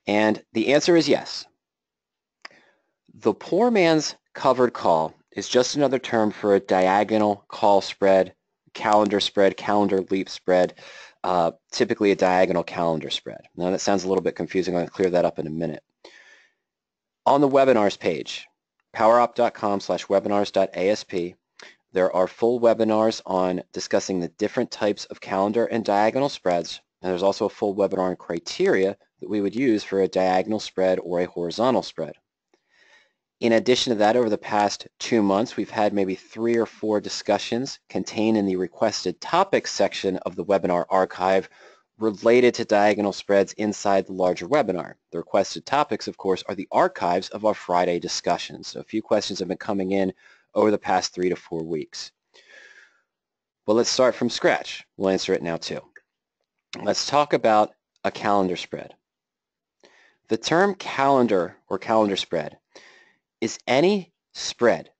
And the answer is yes. The poor man's covered call is just another term for a diagonal call spread, calendar leap spread, typically a diagonal calendar spread. Now that sounds a little bit confusing. I'm going to clear that up in a minute. On the webinars page, PowerOp.com/webinars.asp, there are full webinars on discussing the different types of calendar and diagonal spreads, and there's also a full webinar on criteria that we would use for a diagonal spread or a horizontal spread. In addition to that, over the past 2 months, we've had maybe 3 or 4 discussions contained in the requested topics section of the webinar archive related to diagonal spreads inside the larger webinar. The requested topics, of course, are the archives of our Friday discussions. So a few questions have been coming in over the past 3 to 4 weeks. Well, let's start from scratch. We'll answer it now too. Let's talk about a calendar spread. The term calendar or calendar spread is any spread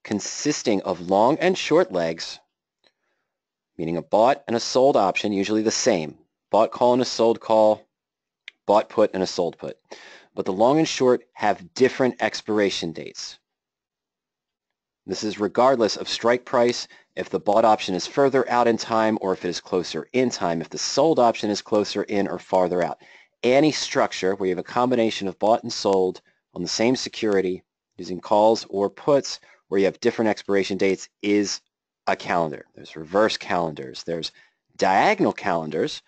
consisting of long and short legs, meaning a bought and a sold option, usually the same. Bought call and a sold call, bought put and a sold put. But the long and short have different expiration dates. This is regardless of strike price, if the bought option is further out in time or if it is closer in time, if the sold option is closer in or farther out. Any structure where you have a combination of bought and sold on the same security using calls or puts where you have different expiration dates is a calendar. There's reverse calendars. There's diagonal calendars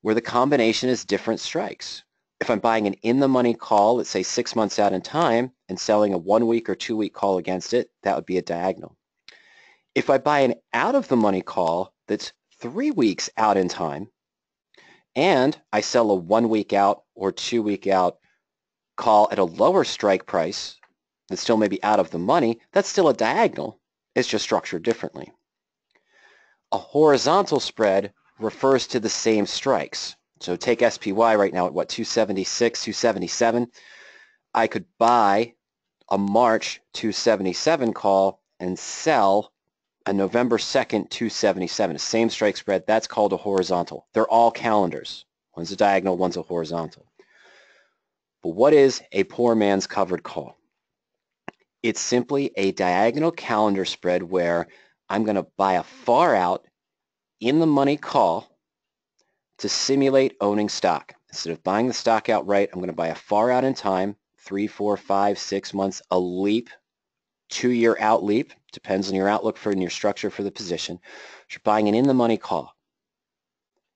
where the combination is different strikes. If I'm buying an in-the-money call, let's say 6 months out in time, and selling a 1-week or 2-week call against it, that would be a diagonal. If I buy an out-of-the-money call that's 3 weeks out in time, and I sell a 1-week out or 2-week out call at a lower strike price that still may be out of the money, that's still a diagonal. It's just structured differently. A horizontal spread refers to the same strikes. So take SPY right now at what, 276, 277. I could buy a March 277 call and sell a November 2nd 277. The same strike spread, that's called a horizontal. They're all calendars. One's a diagonal, one's a horizontal. But what is a poor man's covered call? It's simply a diagonal calendar spread where I'm going to buy a far out in the money call to simulate owning stock. Instead of buying the stock outright, I'm going to buy a far out in time, 3, 4, 5, 6 months, a leap, 2-year out leap, depends on your outlook for and your structure for the position. You're buying an in-the-money call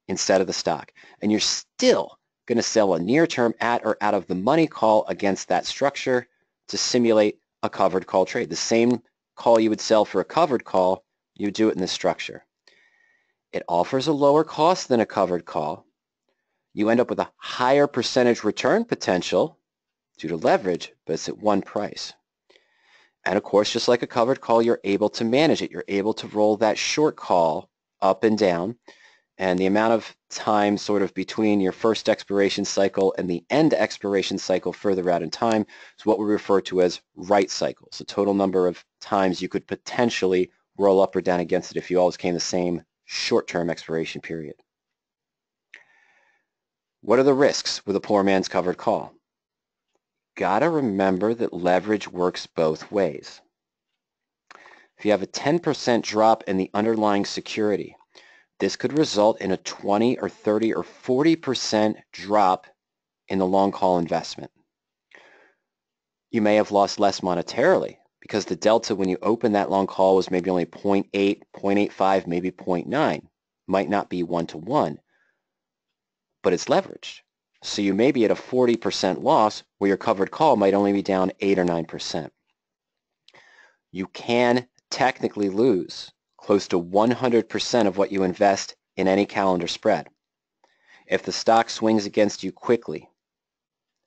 instead of the stock. And you're still going to sell a near-term at or out of the money call against that structure to simulate a covered call trade. The same call you would sell for a covered call, you would do it in this structure. It offers a lower cost than a covered call. You end up with a higher percentage return potential due to leverage, but it's at one price. And of course, just like a covered call, you're able to manage it. You're able to roll that short call up and down. And the amount of time sort of between your first expiration cycle and the end expiration cycle further out in time is what we refer to as right cycles, the total number of times you could potentially roll up or down against it if you always came the same short-term expiration period. What are the risks with a poor man's covered call? Gotta remember that leverage works both ways. If you have a 10% drop in the underlying security, this could result in a 20 or 30 or 40% drop in the long call investment. You may have lost less monetarily because the delta when you open that long call was maybe only 0.8, 0.85, maybe 0.9. Might not be 1-to-1, but it's leveraged. So you may be at a 40% loss where your covered call might only be down 8 or 9%. You can technically lose close to 100% of what you invest in any calendar spread. If the stock swings against you quickly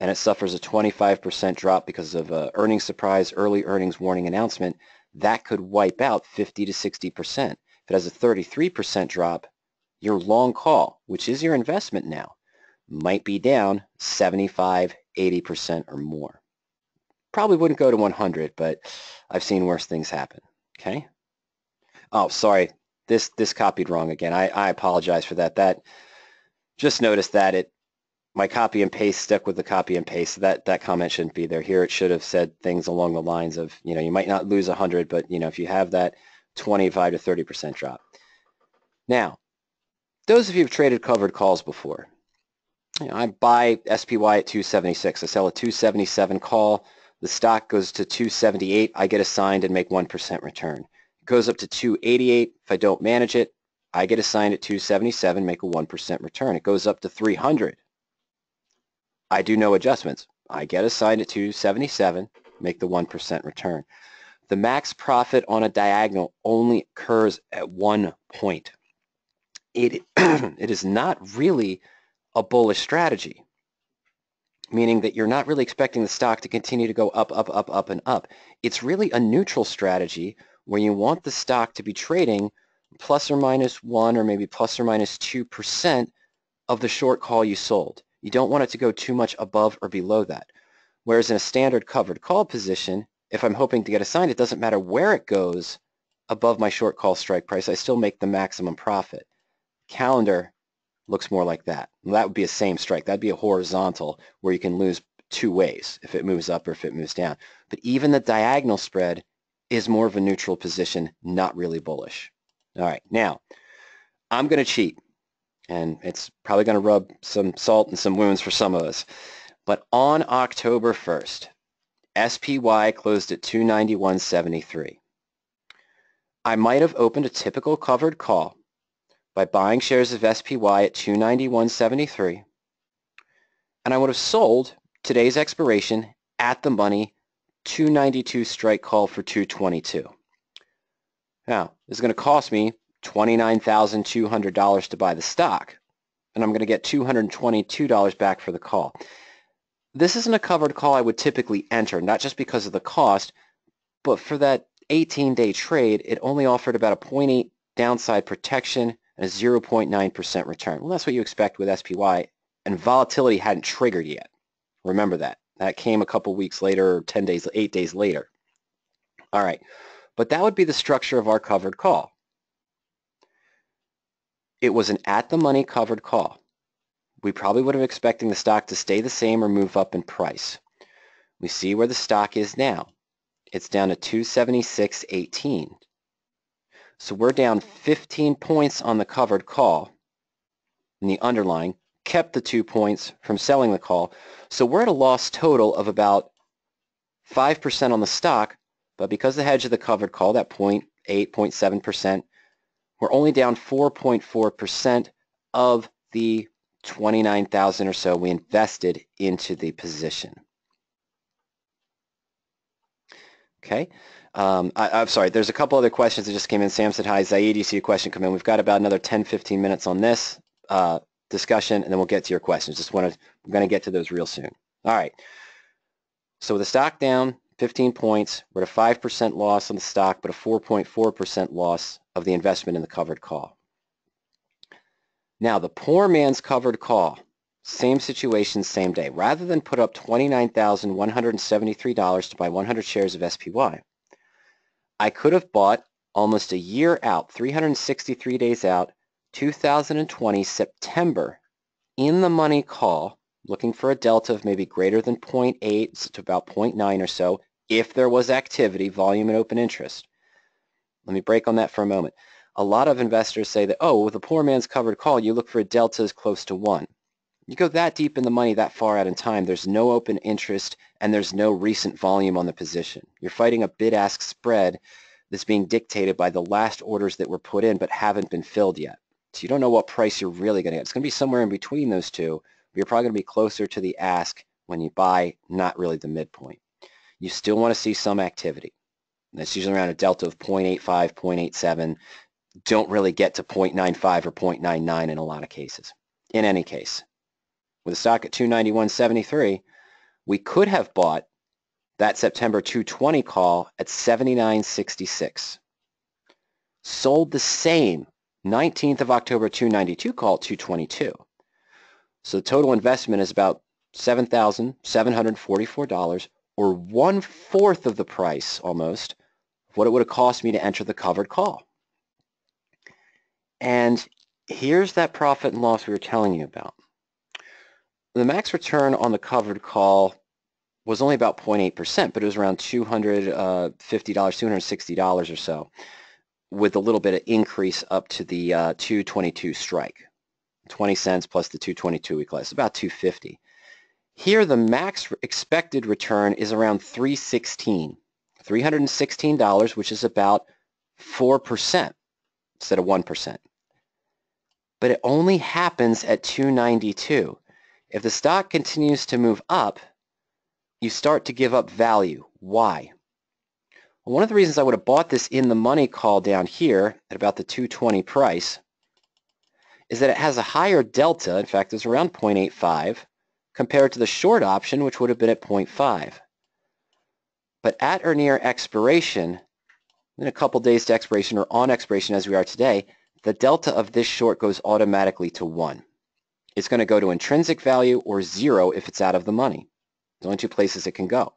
and it suffers a 25% drop because of an earnings surprise, early earnings warning announcement, that could wipe out 50 to 60%. If it has a 33% drop, your long call, which is your investment now, might be down 75, 80% or more. Probably wouldn't go to 100, but I've seen worse things happen. Okay? Oh, sorry. This copied wrong again. I apologize for that. Just noticed that my copy and paste stuck with the copy and paste. That comment shouldn't be there. Here it should have said things along the lines of, you might not lose 100, but if you have that 25 to 30% drop. Now, those of you who've traded covered calls before, I buy SPY at 276. I sell a 277 call. The stock goes to 278. I get assigned and make 1% return. It goes up to 288. If I don't manage it, I get assigned at 277, make a 1% return. It goes up to 300. I do no adjustments. I get assigned at 277, make the 1% return. The max profit on a diagonal only occurs at 1 point. It is not really a bullish strategy, meaning that you're not really expecting the stock to continue to go up, up, up, up, and up. It's really a neutral strategy where you want the stock to be trading plus or minus 1 or maybe plus or minus 2% of the short call you sold. You don't want it to go too much above or below that. Whereas in a standard covered call position, if I'm hoping to get assigned, it doesn't matter where it goes above my short call strike price. I still make the maximum profit. Calendar looks more like that. Well, that would be a same strike. That'd be a horizontal where you can lose two ways, if it moves up or if it moves down. But even the diagonal spread is more of a neutral position, not really bullish. All right, now I'm going to cheat. And it's probably going to rub some salt in some wounds for some of us. But on October 1st, SPY closed at 291.73. I might have opened a typical covered call by buying shares of SPY at 291.73, and I would have sold today's expiration at the money 292 strike call for 222. Now, this is going to cost me $29,200 to buy the stock, and I'm going to get $222 back for the call. This isn't a covered call I would typically enter, not just because of the cost, but for that 18-day trade, it only offered about a 0.8 downside protection and a 0.9% return. Well, that's what you expect with SPY, and volatility hadn't triggered yet. Remember that. That came a couple weeks later, 10 days, 8 days later. All right, but that would be the structure of our covered call. It was an at-the-money covered call. We probably would have been expecting the stock to stay the same or move up in price. We see where the stock is now. It's down to 276.18. So we're down 15 points on the covered call, and the underlying kept the 2 points from selling the call. So we're at a loss total of about 5% on the stock, but because the hedge of the covered call, that 0.8, 0.7%, we're only down 4.4% of the 29,000 or so we invested into the position. Okay. I'm sorry, there's a couple other questions that just came in. Sam said, hi, Ziad, you see a question come in. We've got about another 10, 15 minutes on this discussion, and then we'll get to your questions. We're going to get to those real soon. All right. So with the stock down 15 points, we're at a 5% loss on the stock, but a 4.4% loss of the investment in the covered call. Now, the poor man's covered call, same situation, same day. Rather than put up $29,173 to buy 100 shares of SPY, I could have bought almost a year out, 363 days out, 2020 September, in the money call, looking for a delta of maybe greater than 0.8 to about 0.9 or so, if there was activity, volume, and open interest. Let me break on that for a moment. A lot of investors say that, oh, with a poor man's covered call, you look for a delta as close to 1. You go that deep in the money that far out in time, there's no open interest and there's no recent volume on the position. You're fighting a bid-ask spread that's being dictated by the last orders that were put in but haven't been filled yet. So you don't know what price you're really going to get. It's going to be somewhere in between those two, but you're probably going to be closer to the ask when you buy, not really the midpoint. You still want to see some activity. And that's usually around a delta of 0.85, 0.87. Don't really get to 0.95 or 0.99 in a lot of cases. In any case, with the stock at 291.73, we could have bought that September 220 call at 79.66. Sold the same 19th of October 292 call at 222. So the total investment is about $7,744, or 1/4 of the price almost of what it would have cost me to enter the covered call. And here's that profit and loss we were telling you about. The max return on the covered call was only about 0.8%, but it was around $250, $260 or so, with a little bit of increase up to the 222 strike. 20 cents plus the 222 we class, about 250. Here the max expected return is around $316, which is about 4% instead of 1%. But it only happens at 292. If the stock continues to move up, you start to give up value. Why? Well, one of the reasons I would have bought this in the money call down here at about the 220 price is that it has a higher delta, in fact it's around 0.85, compared to the short option, which would have been at 0.5. But at or near expiration, in a couple days to expiration or on expiration as we are today, the delta of this short goes automatically to 1. It's going to go to intrinsic value or 0 if it's out of the money. The only two places it can go.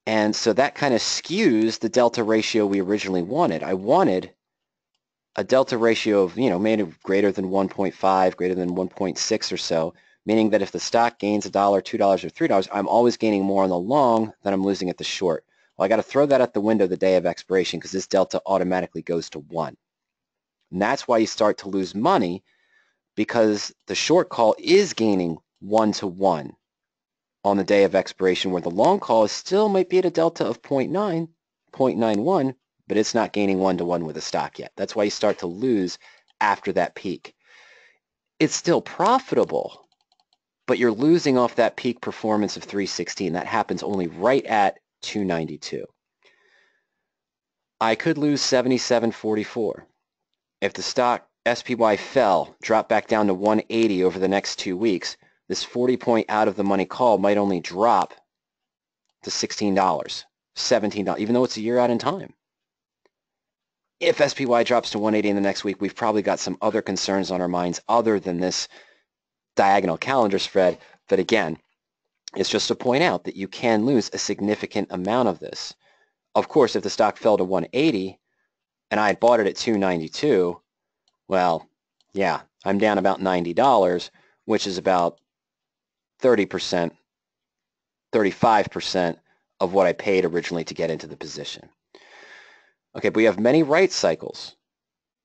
And so that kind of skews the delta ratio we originally wanted. I wanted a delta ratio of, maybe greater than 1.5, greater than 1.6 or so, meaning that if the stock gains $1, $2, or $3, I'm always gaining more on the long than I'm losing at the short. Well, I got to throw that at the window the day of expiration because this delta automatically goes to 1. And that's why you start to lose money, because the short call is gaining 1-to-1 on the day of expiration, where the long call still might be at a delta of 0.9, 0.91, but it's not gaining 1-to-1 with the stock yet. That's why you start to lose after that peak. It's still profitable, but you're losing off that peak performance of 316. That happens only right at 292. I could lose 77.44. If the stock SPY fell, dropped back down to 180 over the next 2 weeks, this 40-point out of the money call might only drop to $16, $17, even though it's a year out in time. If SPY drops to 180 in the next week, we've probably got some other concerns on our minds other than this diagonal calendar spread. But again, it's just to point out that you can lose a significant amount of this. Of course, if the stock fell to 180 and I had bought it at 292, well, yeah, I'm down about $90, which is about 30%, 35% of what I paid originally to get into the position. Okay, but we have many right cycles,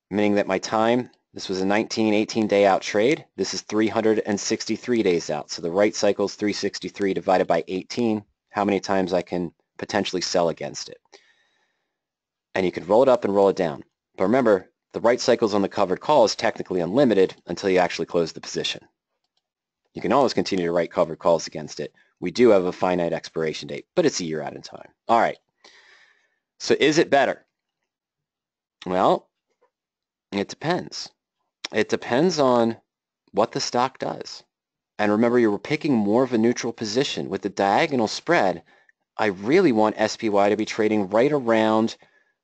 meaning that my time, this was a 18 day out trade. This is 363 days out. So the right cycle is 363 divided by 18, how many times I can potentially sell against it. And you can roll it up and roll it down. But remember, the right cycles on the covered call is technically unlimited until you actually close the position. You can always continue to write covered calls against it. We do have a finite expiration date, but it's a year out in time. All right. So is it better? Well, it depends. It depends on what the stock does. And remember, you were picking more of a neutral position. With the diagonal spread, I really want SPY to be trading right around,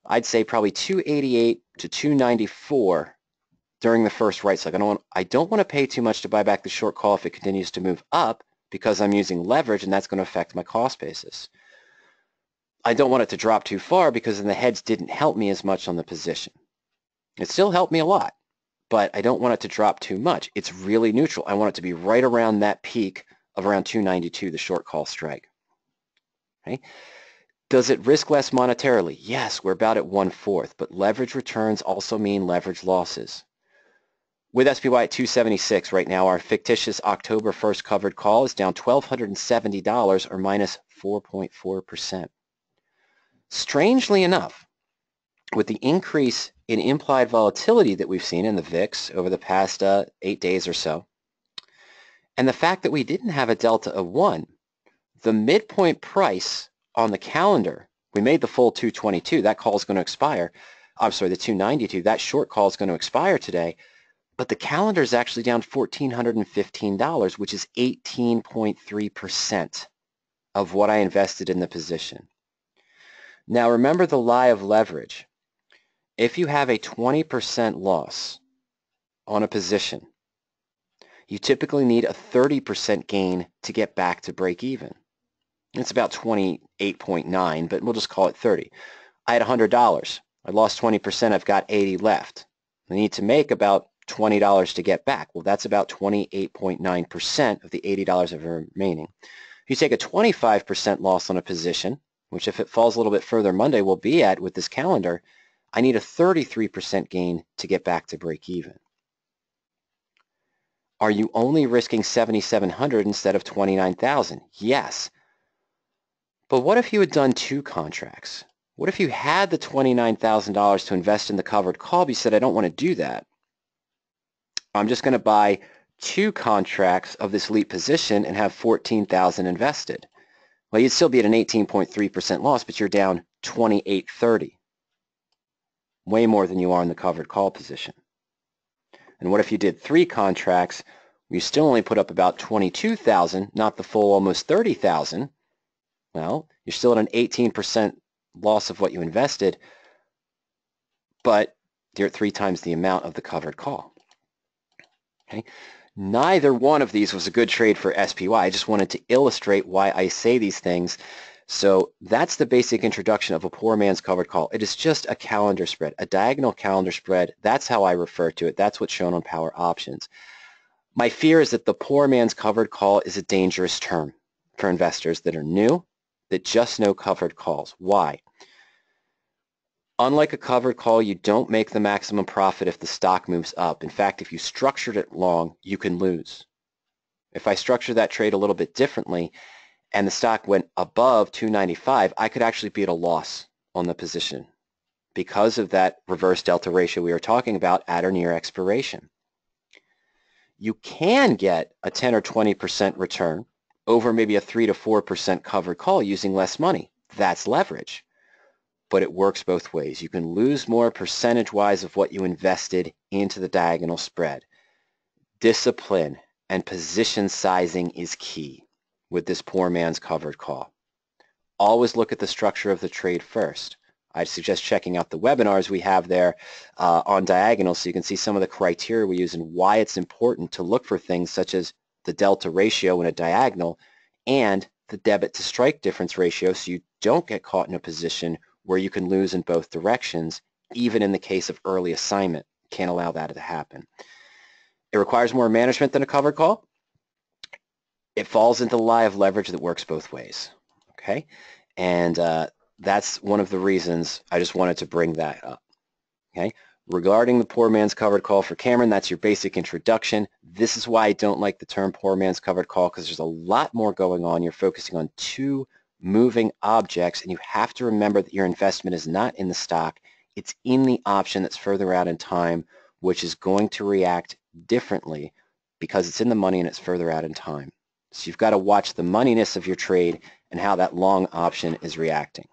I'd say probably 288 to 294 during the first right cycle. I don't want to pay too much to buy back the short call if it continues to move up, because I'm using leverage and that's going to affect my cost basis. I don't want it to drop too far because then the hedge didn't help me as much on the position. It still helped me a lot, but I don't want it to drop too much. It's really neutral. I want it to be right around that peak of around 292, the short call strike. Okay? Does it risk less monetarily? Yes, we're about at 1/4, but leverage returns also mean leverage losses. With SPY at 276 right now, our fictitious October 1st covered call is down $1,270 or minus 4.4%. Strangely enough, with the increase in implied volatility that we've seen in the VIX over the past 8 days or so, and the fact that we didn't have a delta of 1, the midpoint price on the calendar, we made the full 222. That call is going to expire. I'm sorry, the 292. That short call is going to expire today. But the calendar is actually down $1,415, which is 18.3% of what I invested in the position. Now remember the lie of leverage. If you have a 20% loss on a position, you typically need a 30% gain to get back to break even. It's about 28.9, but we'll just call it 30. I had $100. I lost 20%. I've got 80 left. I need to make about $20 to get back. Well, that's about 28.9% of the $80 of remaining. If you take a 25% loss on a position, which if it falls a little bit further Monday will be at with this calendar, I need a 33% gain to get back to break even. Are you only risking $7,700 instead of $29,000? Yes. But what if you had done 2 contracts? What if you had the $29,000 to invest in the covered call, but you said, I don't want to do that. I'm just going to buy 2 contracts of this elite position and have $14,000 invested. Well, you'd still be at an 18.3% loss, but you're down $28.30. Way more than you are in the covered call position. And what if you did 3 contracts? You still only put up about $22,000, not the full almost $30,000. Well, you're still at an 18% loss of what you invested, but you're at 3 times the amount of the covered call. Okay? Neither one of these was a good trade for SPY. I just wanted to illustrate why I say these things. So that's the basic introduction of a poor man's covered call. It is just a calendar spread, a diagonal calendar spread. That's how I refer to it. That's what's shown on PowerOptions. My fear is that the poor man's covered call is a dangerous term for investors that are new, that just know covered calls. Why? Unlike a covered call, you don't make the maximum profit if the stock moves up. In fact, if you structured it long, you can lose. If I structure that trade a little bit differently and the stock went above 295, I could actually be at a loss on the position because of that reverse delta ratio we were talking about at or near expiration. You can get a 10 or 20% return over maybe a 3 to 4% covered call using less money. That's leverage. But it works both ways. You can lose more percentage-wise of what you invested into the diagonal spread. Discipline and position sizing is key with this poor man's covered call. Always look at the structure of the trade first. I'd suggest checking out the webinars we have there on diagonal so you can see some of the criteria we use and why it's important to look for things such as the delta ratio in a diagonal and the debit to strike difference ratio so you don't get caught in a position where you can lose in both directions, even in the case of early assignment. Can't allow that to happen. It requires more management than a covered call. It falls into the lie of leverage that works both ways. Okay, and that's one of the reasons I just wanted to bring that up. Okay, regarding the poor man's covered call for Cameron, that's your basic introduction. This is why I don't like the term poor man's covered call, because there's a lot more going on. You're focusing on 2 moving objects, and you have to remember that your investment is not in the stock. It's in the option that's further out in time, which is going to react differently because it's in the money and it's further out in time. So you've got to watch the moneyness of your trade and how that long option is reacting.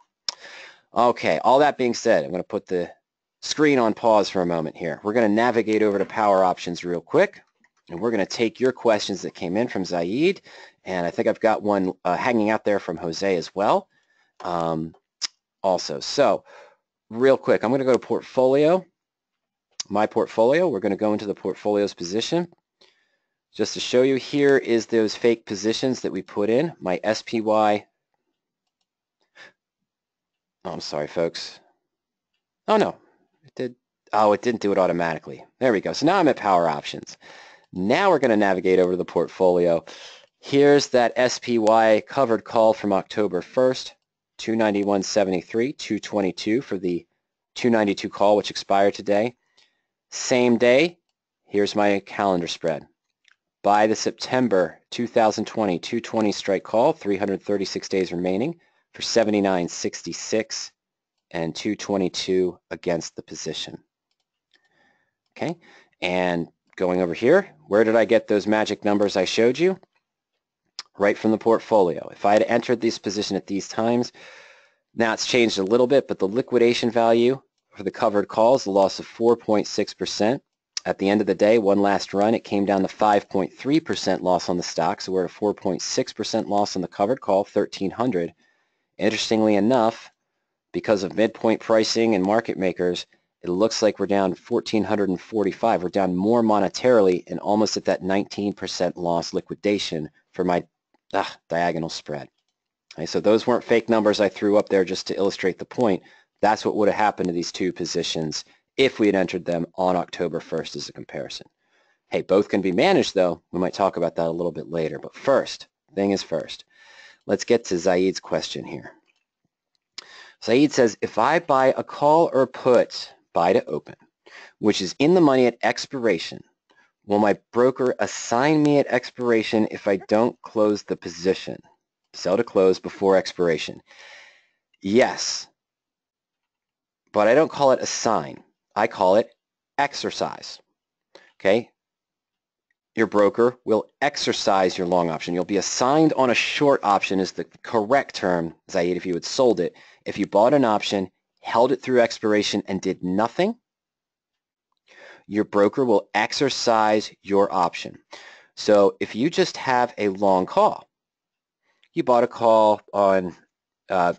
Okay, all that being said, I'm going to put the screen on pause for a moment here. We're going to navigate over to PowerOptions real quick, and we're going to take your questions that came in from Ziad, and I think I've got one hanging out there from Jose as well also. So real quick, I'm going to go to portfolio, my portfolio. We're going to go into the portfolio's position. Just to show you, here is those fake positions that we put in. My SPY, oh, I'm sorry, folks. Oh, no, it did. Oh, it didn't do it automatically. There we go. So now I'm at PowerOptions. Now we're going to navigate over to the portfolio. Here's that SPY covered call from October 1st, 291.73, 222 for the 292 call, which expired today. Same day, here's my calendar spread. By the September 2020 220 strike call, 336 days remaining for 79.66 and 222 against the position. Okay, and going over here, where did I get those magic numbers I showed you? Right from the portfolio. If I had entered this position at these times, now it's changed a little bit, but the liquidation value for the covered call is a loss of 4.6%. At the end of the day, one last run, it came down to 5.3% loss on the stock, so we're at a 4.6% loss on the covered call, 1,300. Interestingly enough, because of midpoint pricing and market makers, it looks like we're down 1,445. We're down more monetarily and almost at that 19% loss liquidation for my diagonal spread. Okay, so those weren't fake numbers I threw up there just to illustrate the point. That's what would have happened to these 2 positions if we had entered them on October 1st as a comparison. Hey, both can be managed though. We might talk about that a little bit later. But first, thing is first, let's get to Ziad's question here. Ziad says, if I buy a call or put, buy to open, which is in the money at expiration, will my broker assign me at expiration if I don't close the position? Sell to close before expiration. Yes, but I don't call it assign. I call it exercise. Okay? Your broker will exercise your long option. You'll be assigned on a short option is the correct term, Ziad, if you had sold it. If you bought an option, held it through expiration, and did nothing, your broker will exercise your option. So if you just have a long call, you bought a call on, let's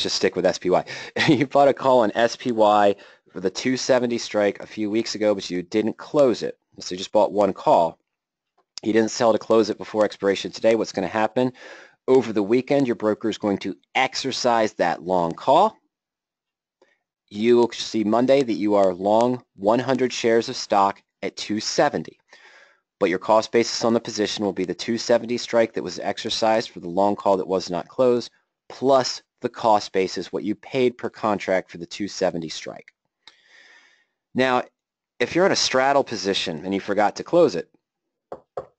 just stick with SPY. You bought a call on SPY for the 270 strike a few weeks ago, but you didn't close it. So you just bought one call. You didn't sell to close it before expiration today. What's going to happen? Over the weekend, your broker is going to exercise that long call. You will see Monday that you are long 100 shares of stock at 270. But your cost basis on the position will be the 270 strike that was exercised for the long call that was not closed, plus the cost basis, what you paid per contract for the 270 strike. Now, if you're in a straddle position and you forgot to close it,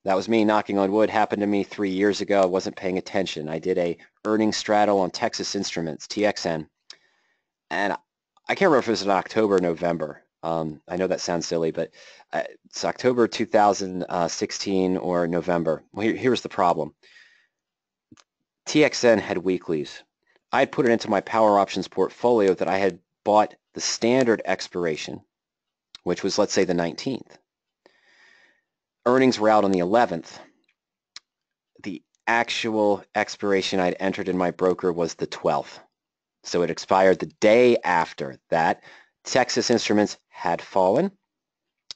that was me knocking on wood. Happened to me 3 years ago. I wasn't paying attention. I did a earnings straddle on Texas Instruments, TXN, and I can't remember if it was in October or November. I know that sounds silly, but it's October 2016 or November. Well, here's the problem. TXN had weeklies. I had put it into my PowerOptions portfolio that I had bought the standard expiration, which was, let's say, the 19th. Earnings were out on the 11th. The actual expiration I'd entered in my broker was the 12th. So it expired the day after that. Texas Instruments had fallen.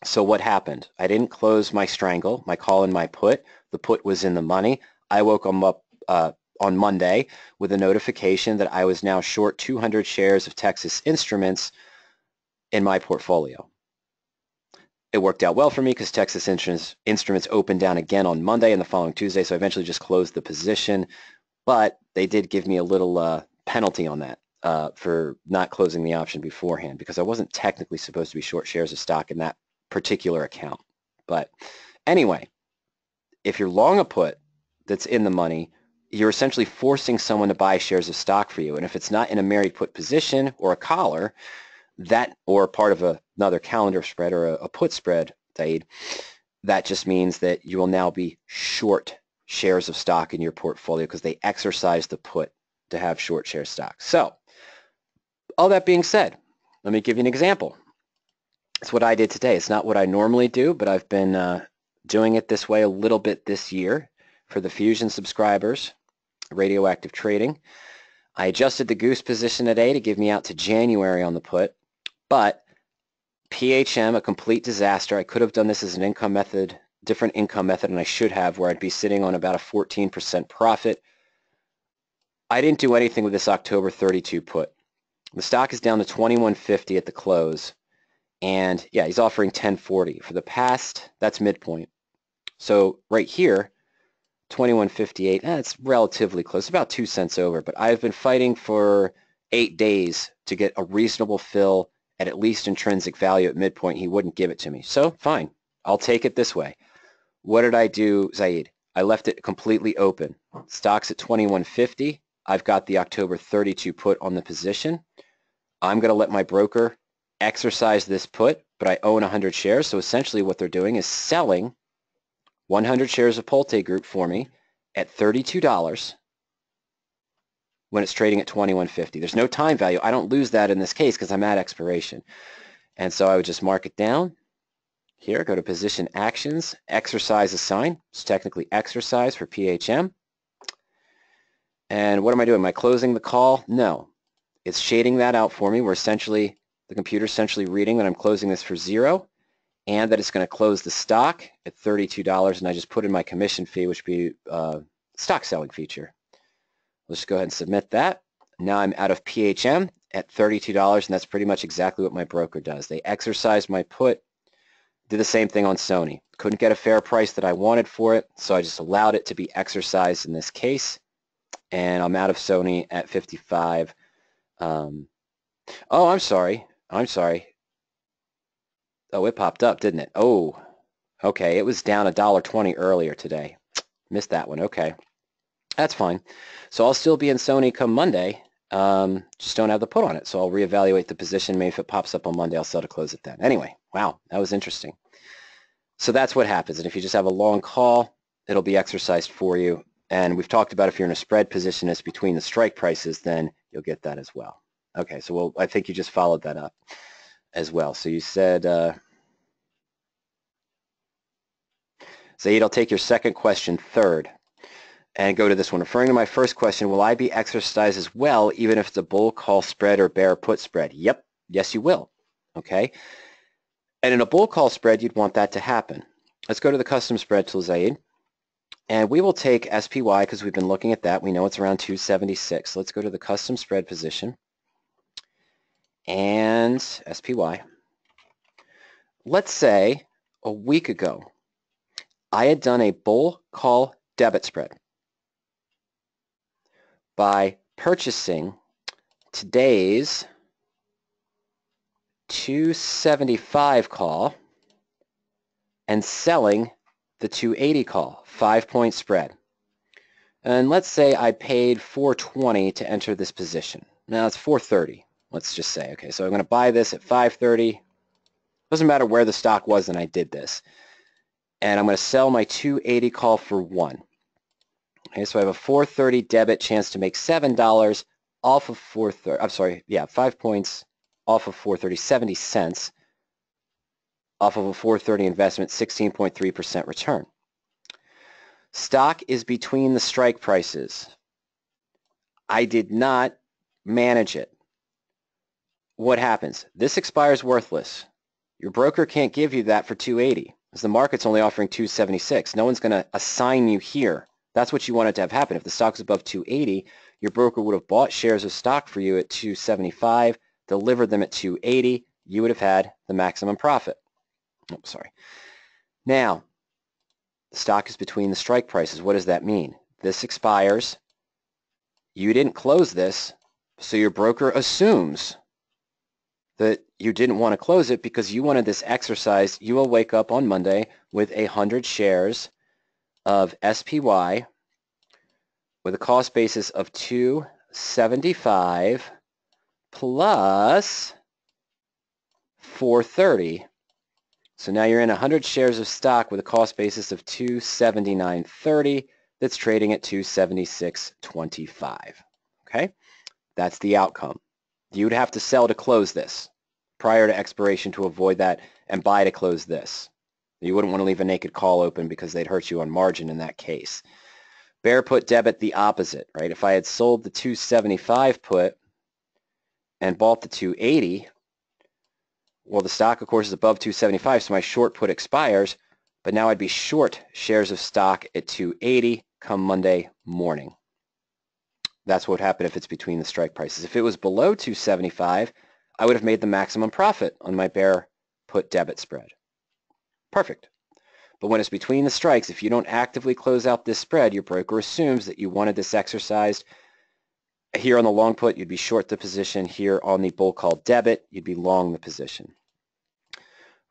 So what happened? I didn't close my strangle, my call and my put. The put was in the money. I woke them up on Monday with a notification that I was now short 200 shares of Texas Instruments in my portfolio. It worked out well for me because Texas Instruments opened down again on Monday and the following Tuesday, so I eventually just closed the position. But they did give me a little penalty on that for not closing the option beforehand because I wasn't technically supposed to be short shares of stock in that particular account. But anyway, if you're long a put that's in the money, you're essentially forcing someone to buy shares of stock for you. And if it's not in a married put position or a collar, that or part of another calendar spread or a put spread, Ziad, that just means that you will now be short shares of stock in your portfolio because they exercise the put to have short share stock. So all that being said, let me give you an example. It's what I did today. It's not what I normally do, but I've been doing it this way a little bit this year for the Fusion subscribers, radioactive trading. I adjusted the goose position today to give me out to January on the put, but PHM, a complete disaster. I could have done this as an income method, different income method, and I should have, where I'd be sitting on about a 14% profit. I didn't do anything with this October 32 put. The stock is down to 21.50 at the close. And yeah, he's offering 10.40. For the past, that's midpoint. So right here, 21.58, it's relatively close, about 2 cents over. But I've been fighting for 8 days to get a reasonable fill at least intrinsic value at midpoint. He wouldn't give it to me. So fine, I'll take it this way. What did I do, Ziad? I left it completely open. Stock's at 21.50. I've got the October 32 put on the position. I'm going to let my broker exercise this put, but I own 100 shares. So essentially what they're doing is selling 100 shares of Pulte Group for me at $32 when it's trading at 21.50. There's no time value. I don't lose that in this case because I'm at expiration. And so I would just mark it down. Here, go to Position Actions, Exercise Assign. It's technically exercise for PHM. And what am I doing? Am I closing the call? No. It's shading that out for me. The computer's essentially reading that I'm closing this for 0 and that it's going to close the stock at $32, and I just put in my commission fee, which would be stock selling feature. Let's go ahead and submit that. Now I'm out of PHM. at $32, and that's pretty much exactly what my broker does. They exercised my put, did the same thing on Sony. Couldn't get a fair price that I wanted for it, so I just allowed it to be exercised in this case, and I'm out of Sony at 55. Oh, I'm sorry. Oh, it popped up, didn't it? Oh, okay. It was down $1.20 earlier today. Missed that one. Okay. That's fine. So I'll still be in Sony come Monday. Just don't have the put on it. So I'll reevaluate the position. Maybe if it pops up on Monday, I'll sell to close it then. Anyway, wow, that was interesting. So that's what happens. And if you just have a long call, it'll be exercised for you. And we've talked about if you're in a spread position that's between the strike prices, then you'll get that as well. Okay, so I think you just followed that up as well. So you said, Ziad, I'll take your second question third and go to this one. Referring to my first question, will I be exercised as well even if it's a bull call spread or bear put spread? Yep, yes you will. Okay, and in a bull call spread, you'd want that to happen. Let's go to the custom spread tool, Ziad. And we will take SPY because we've been looking at that. We know it's around 276. Let's go to the custom spread position and SPY. Let's say a week ago, I had done a bull call debit spread by purchasing today's 275 call and selling the 280 call, 5-point spread. And let's say I paid $420 to enter this position. Now it's $430, let's just say. Okay, so I'm going to buy this at $530. Doesn't matter where the stock was and I did this. And I'm going to sell my 280 call for $1. Okay, so I have a $430 debit, chance to make $7 off of 430. I'm sorry, yeah, 5 points off of 430, 70 cents off of a 430 investment, 16.3% return. Stock is between the strike prices. I did not manage it. What happens? This expires worthless. Your broker can't give you that for 280 because the market's only offering 276. No one's going to assign you here. That's what you wanted to have happen. If the stock's above 280, your broker would have bought shares of stock for you at 275, delivered them at 280. You would have had the maximum profit. Oh, sorry. Now, the stock is between the strike prices. What does that mean? This expires. You didn't close this, so your broker assumes that you didn't want to close it because you wanted this exercise. You will wake up on Monday with 100 shares of SPY with a cost basis of 275 plus 430. So now you're in 100 shares of stock with a cost basis of 279.30 that's trading at 276.25. Okay? That's the outcome. You would have to sell to close this prior to expiration to avoid that and buy to close this. You wouldn't want to leave a naked call open because they'd hurt you on margin in that case. Bear put debit, the opposite, right? If I had sold the 275 put and bought the 280, well, the stock, of course, is above 275, so my short put expires, but now I'd be short shares of stock at 280 come Monday morning. That's what would happen if it's between the strike prices. If it was below 275, I would have made the maximum profit on my bear put debit spread. Perfect. But when it's between the strikes, if you don't actively close out this spread, your broker assumes that you wanted this exercised. Here on the long put, you'd be short the position. Here on the bull call debit, you'd be long the position.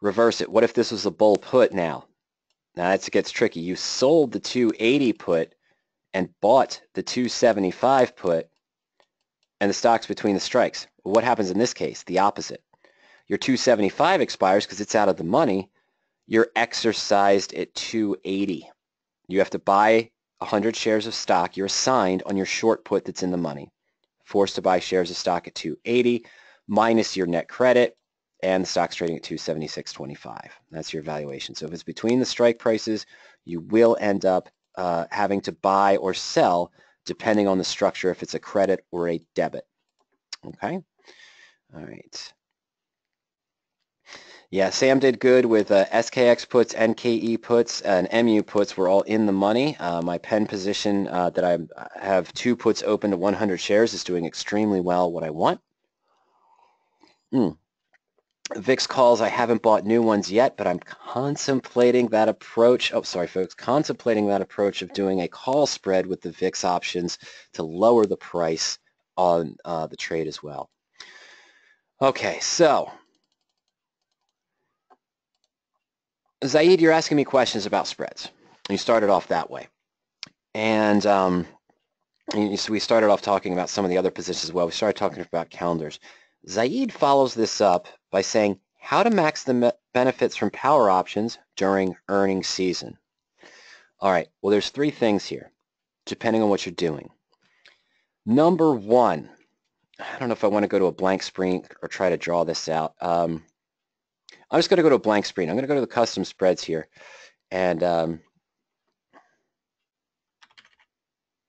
Reverse it. What if this was a bull put now? Now that gets tricky. You sold the 280 put and bought the 275 put, and the stock's between the strikes. What happens in this case? The opposite. Your 275 expires because it's out of the money. You're exercised at 280. You have to buy 100 shares of stock. You're assigned on your short put that's in the money. Forced to buy shares of stock at 280 minus your net credit, and the stock's trading at 276.25. That's your valuation. So if it's between the strike prices, you will end up having to buy or sell depending on the structure, if it's a credit or a debit. Okay? All right. Yeah, Sam did good with SKX puts, NKE puts, and MU puts were all in the money. My pen position that I have 2 puts open to 100 shares is doing extremely well what I want. VIX calls, I haven't bought new ones yet, but I'm contemplating that approach. Oh, sorry, folks. Contemplating that approach of doing a call spread with the VIX options to lower the price on the trade as well. Okay, so Ziad, you're asking me questions about spreads. You started off that way. And so we started off talking about some of the other positions as well. We started talking about calendars. Ziad follows this up by saying, how to max the benefits from power options during earnings season. All right, well, there's three things here, depending on what you're doing. Number one, I don't know if I want to go to a blank screen or try to draw this out. I'm just going to go to a blank screen. I'm going to go to the custom spreads here. And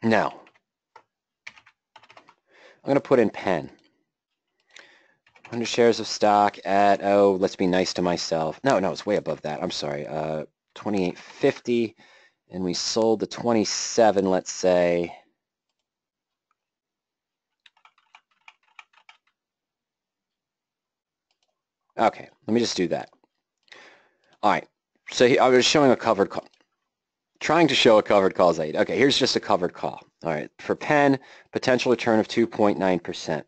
now, I'm going to put in pen. 100 shares of stock at, oh, let's be nice to myself. No, it's way above that. I'm sorry. 28.50, and we sold the 27, let's say. Okay, let me just do that. All right, so I was showing a covered call. Trying to show a covered call, Ziad. Okay, here's just a covered call. All right, for pen, potential return of 2.9%.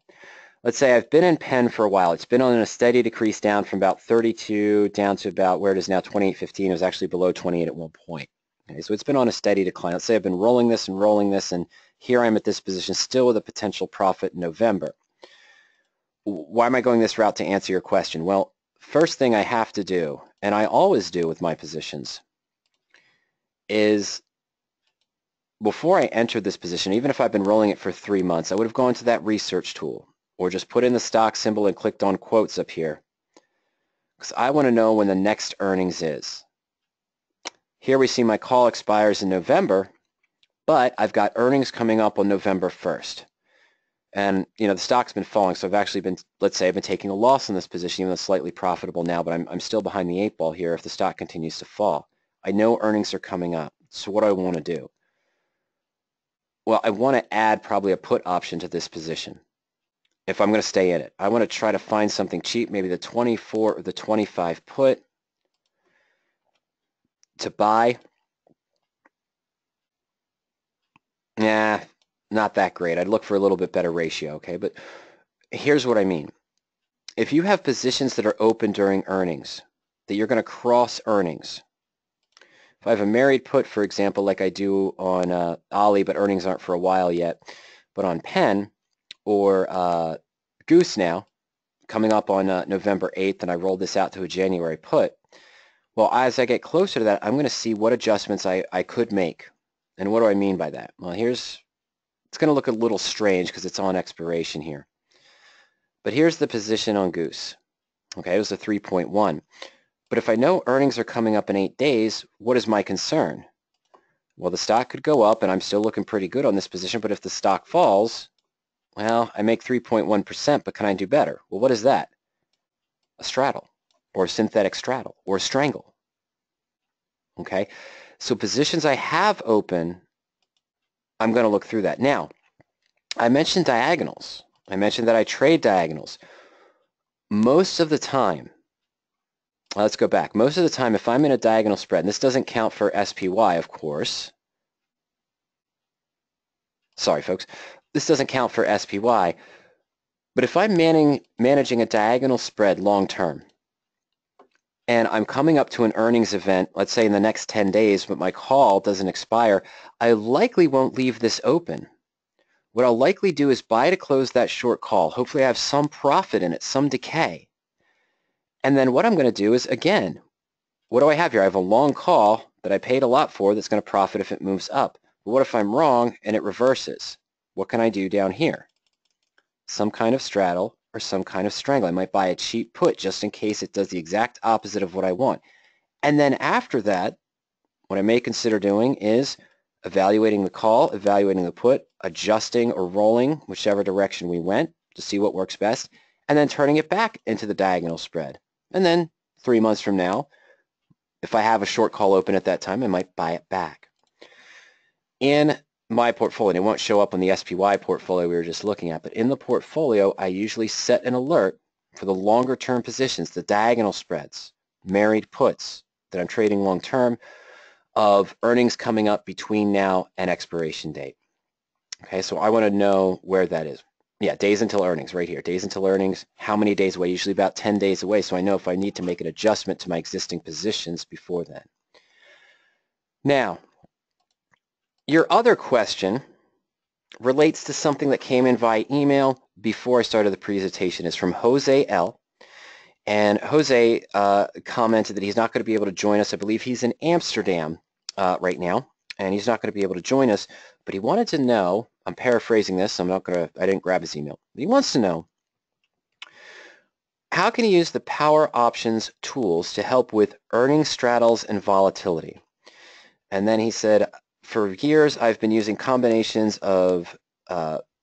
Let's say I've been in pen for a while. It's been on a steady decrease down from about 32 down to about where it is now, 28.15. It was actually below 28 at one point. Okay, so it's been on a steady decline. Let's say I've been rolling this, and here I'm at this position still with a potential profit in November. Why am I going this route to answer your question? Well, first thing I have to do, and I always do with my positions, is before I entered this position, even if I've been rolling it for 3 months, I would have gone to that research tool or just put in the stock symbol and clicked on quotes up here, because I want to know when the next earnings is. Here we see my call expires in November, but I've got earnings coming up on November 1st. And, the stock's been falling, so I've actually been, let's say I've been taking a loss in this position, even though it's slightly profitable now, but I'm still behind the 8 ball here if the stock continues to fall. I know earnings are coming up, so what do I want to do? Well, I want to add probably a put option to this position if I'm going to stay in it. I want to try to find something cheap, maybe the 24 or the 25 put to buy. Nah, not that great. I'd look for a little bit better ratio, okay? But here's what I mean. If you have positions that are open during earnings, that you're going to cross earnings. If I have a married put, for example, like I do on Ollie, but earnings aren't for a while yet, but on Penn or Goose now, coming up on November 8th, and I rolled this out to a January put, well, as I get closer to that, I'm going to see what adjustments I could make. And what do I mean by that? Well, it's going to look a little strange because it's on expiration here. But here's the position on Goose. Okay, it was a 3.1. But if I know earnings are coming up in 8 days, what is my concern? Well, the stock could go up, and I'm still looking pretty good on this position, but if the stock falls, well, I make 3.1%, but can I do better? Well, what is that? A straddle, or a synthetic straddle, or a strangle. Okay, so positions I have open, I'm going to look through that. Now, I mentioned diagonals. I mentioned that I trade diagonals. Most of the time, let's go back. Most of the time, if I'm in a diagonal spread, and this doesn't count for SPY, of course. Sorry, folks. This doesn't count for SPY. But if I'm managing a diagonal spread long term, and I'm coming up to an earnings event, let's say in the next 10 days, but my call doesn't expire, I likely won't leave this open. What I'll likely do is buy to close that short call. Hopefully I have some profit in it, some decay. And then what I'm going to do is, again, what do I have here? I have a long call that I paid a lot for that's going to profit if it moves up. But what if I'm wrong and it reverses? What can I do down here? Some kind of straddle or some kind of strangle. I might buy a cheap put just in case it does the exact opposite of what I want. And then after that, what I may consider doing is evaluating the call, evaluating the put, adjusting or rolling whichever direction we went to see what works best, and then turning it back into the diagonal spread. And then 3 months from now, if I have a short call open at that time, I might buy it back. In my portfolio, and it won't show up on the SPY portfolio we were just looking at, but in the portfolio, I usually set an alert for the longer term positions, the diagonal spreads, married puts that I'm trading long term, of earnings coming up between now and expiration date. Okay, so I want to know where that is. Yeah, days until earnings, right here. Days until earnings, how many days away? Usually about 10 days away, so I know if I need to make an adjustment to my existing positions before then. Now, your other question relates to something that came in via email before I started the presentation. It's from Jose L. And Jose commented that he's not going to be able to join us. I believe he's in Amsterdam right now, and he's not going to be able to join us. But he wanted to know, I'm paraphrasing this, I didn't grab his email. But he wants to know, how can he use the PowerOptions tools to help with earnings straddles and volatility? And then he said, for years I've been using combinations of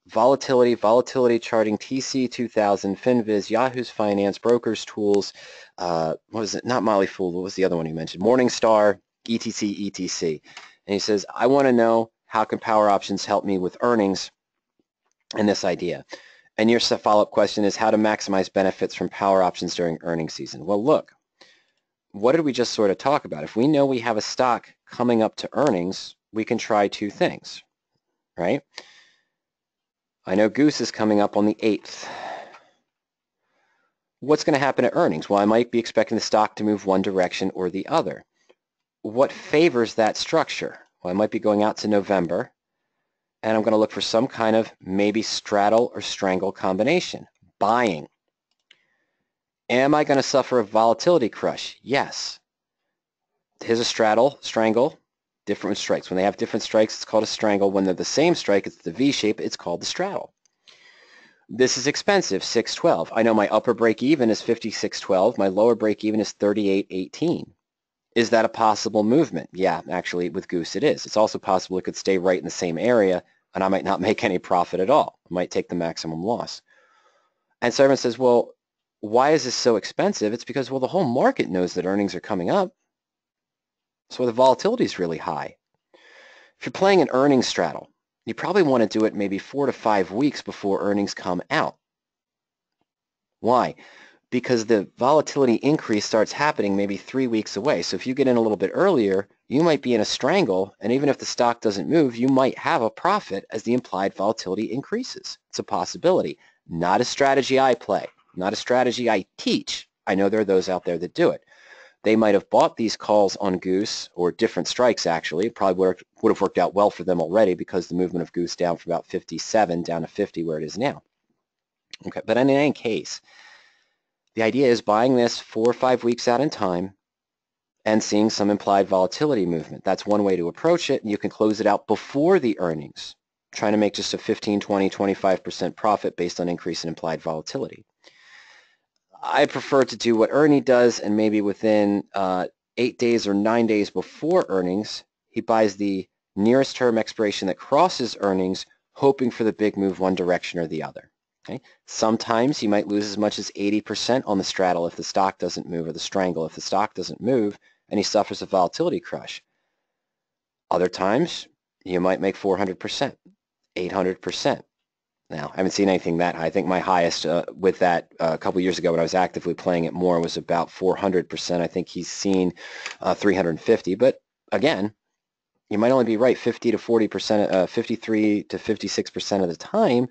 volatility charting, TC2000, FinViz, Yahoo's Finance, Brokers Tools, what was it? Not Molly Fool, what was the other one he mentioned? Morningstar, etc. And he says, I want to know how can PowerOptions help me with earnings and this idea. And your follow-up question is how to maximize benefits from PowerOptions during earnings season. Well, look, what did we just sort of talk about? If we know we have a stock coming up to earnings, we can try two things, right? I know Goose is coming up on the 8th. What's going to happen at earnings? Well, I might be expecting the stock to move one direction or the other. What favors that structure? Well, I might be going out to November, and I'm going to look for some kind of maybe straddle or strangle combination. Buying. Am I going to suffer a volatility crush? Yes. Here's a straddle, strangle, different strikes. When they have different strikes, it's called a strangle. When they're the same strike, it's the V shape, it's called the straddle. This is expensive, 612. I know my upper break even is 56.12. My lower break even is 38.18. Is that a possible movement? Yeah, actually with Goose it is. It's also possible it could stay right in the same area and I might not make any profit at all. I might take the maximum loss. And so everyone says, well, why is this so expensive? It's because, well, the whole market knows that earnings are coming up. So the volatility is really high. If you're playing an earnings straddle, you probably want to do it maybe 4 to 5 weeks before earnings come out. Why? Because the volatility increase starts happening maybe 3 weeks away. So if you get in a little bit earlier, you might be in a strangle, and even if the stock doesn't move, you might have a profit as the implied volatility increases. It's a possibility. Not a strategy I play, not a strategy I teach. I know there are those out there that do it. They might have bought these calls on Goose, or different strikes actually. It probably would have worked out well for them already because the movement of Goose down from about 57 down to 50 where it is now. Okay, but in any case, the idea is buying this 4 or 5 weeks out in time and seeing some implied volatility movement. That's one way to approach it, and you can close it out before the earnings, trying to make just a 15, 20, 25% profit based on increase in implied volatility. I prefer to do what Ernie does, and maybe within 8 days or 9 days before earnings, he buys the nearest term expiration that crosses earnings, hoping for the big move one direction or the other. Okay? Sometimes you might lose as much as 80% on the straddle if the stock doesn't move, or the strangle if the stock doesn't move, and he suffers a volatility crush. Other times, you might make 400%, 800%. Now, I haven't seen anything that high. I think my highest with that a couple years ago when I was actively playing it more was about 400%. I think he's seen 350. But again, you might only be right 50 to 40%, 53 to 56% of the time.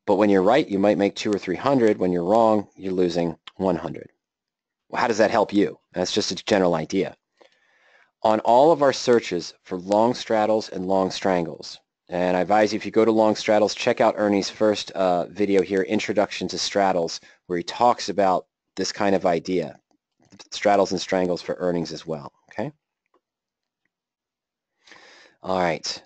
But when you're right, you might make 200 or 300. When you're wrong, you're losing 100. Well, how does that help you? That's just a general idea. On all of our searches for long straddles and long strangles, and I advise you, if you go to long straddles, check out Ernie's first video here, Introduction to Straddles, where he talks about this kind of idea, straddles and strangles for earnings as well. Okay. All right.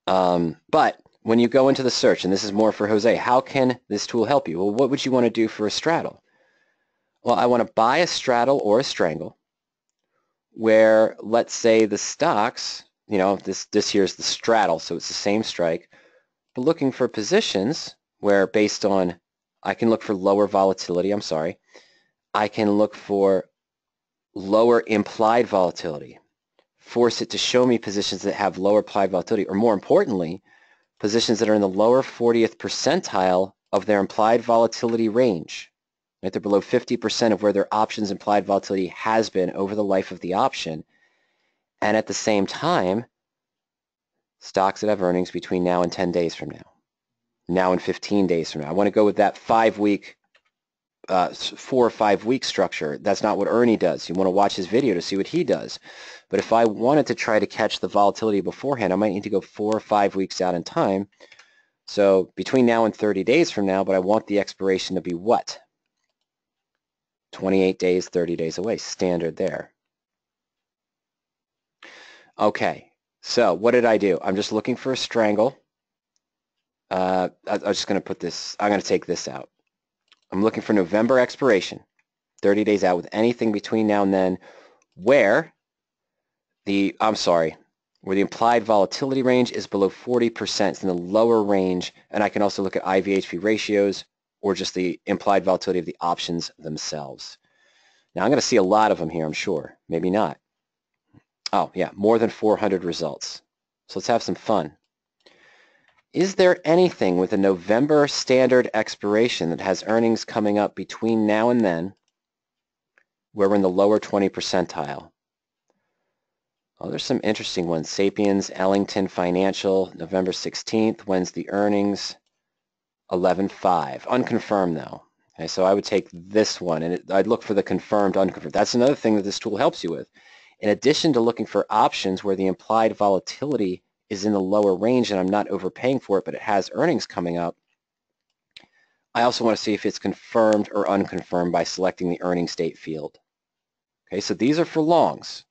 But when you go into the search, and this is more for Jose, how can this tool help you? Well, what would you want to do for a straddle? Well, I want to buy a straddle or a strangle where, let's say, the stocks, you know, this here is the straddle, so it's the same strike, but looking for positions where based on, I can look for lower volatility, I can look for lower implied volatility, force it to show me positions that have lower implied volatility, or more importantly, positions that are in the lower 40th percentile of their implied volatility range. Right? They're below 50% of where their options implied volatility has been over the life of the option. And at the same time, stocks that have earnings between now and 10 days from now and 15 days from now. I want to go with that 4 or 5 week structure. That's not what Ernie does. You want to watch his video to see what he does. But if I wanted to try to catch the volatility beforehand, I might need to go 4 or 5 weeks out in time. So between now and 30 days from now, but I want the expiration to be what? 28 days, 30 days away. Standard there. Okay, so what did I do? I'm just looking for a strangle. I'm just going to put this, I'm going to take this out. I'm looking for November expiration, 30 days out with anything between now and then where the implied volatility range is below 40%. It's in the lower range, and I can also look at IVHP ratios or just the implied volatility of the options themselves. Now I'm going to see a lot of them here, I'm sure. Maybe not. Oh, yeah, more than 400 results. So let's have some fun. Is there anything with a November standard expiration that has earnings coming up between now and then where we're in the lower 20 percentile? Oh, there's some interesting ones. Sapiens, Ellington Financial, November 16th. When's the earnings? 11/5. Unconfirmed, though. Okay, so I would take this one, and I'd look for the confirmed, unconfirmed. That's another thing that this tool helps you with. In addition to looking for options where the implied volatility is in the lower range and I'm not overpaying for it, but it has earnings coming up, I also want to see if it's confirmed or unconfirmed by selecting the earnings date field. Okay, so these are for longs.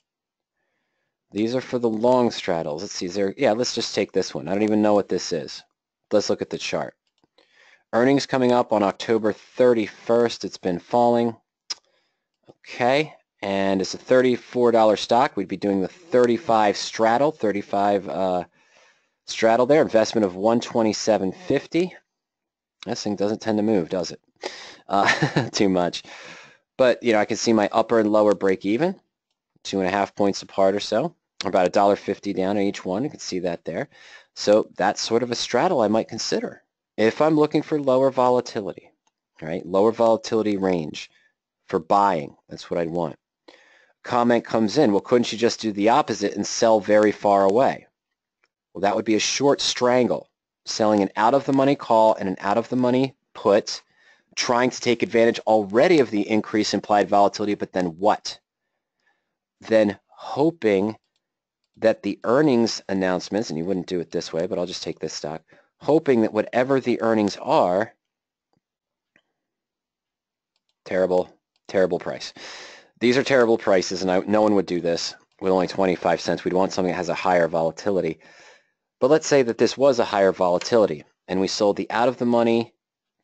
These are for the long straddles. Let's see, let's just take this one. I don't even know what this is. Let's look at the chart. Earnings coming up on October 31st. It's been falling. Okay, and it's a $34 stock. We'd be doing the 35 straddle, 35 straddle there. Investment of $127.50. This thing doesn't tend to move, does it? Too much. But, I can see my upper and lower break even, 2.5 points apart or so, about $1.50 down on each one. You can see that there. So that's sort of a straddle I might consider if I'm looking for lower volatility, right? Lower volatility range for buying. That's what I'd want. Comment comes in, well, couldn't you just do the opposite and sell very far away? Well, that would be a short strangle, selling an out-of-the-money call and an out-of-the-money put, trying to take advantage already of the increase implied volatility, but then what? Then hoping that the earnings announcements, and you wouldn't do it this way, but I'll just take this stock, hoping that whatever the earnings are, terrible, terrible price. These are terrible prices, and no one would do this with only 25 cents. We'd want something that has a higher volatility. But let's say that this was a higher volatility, and we sold the out-of-the-money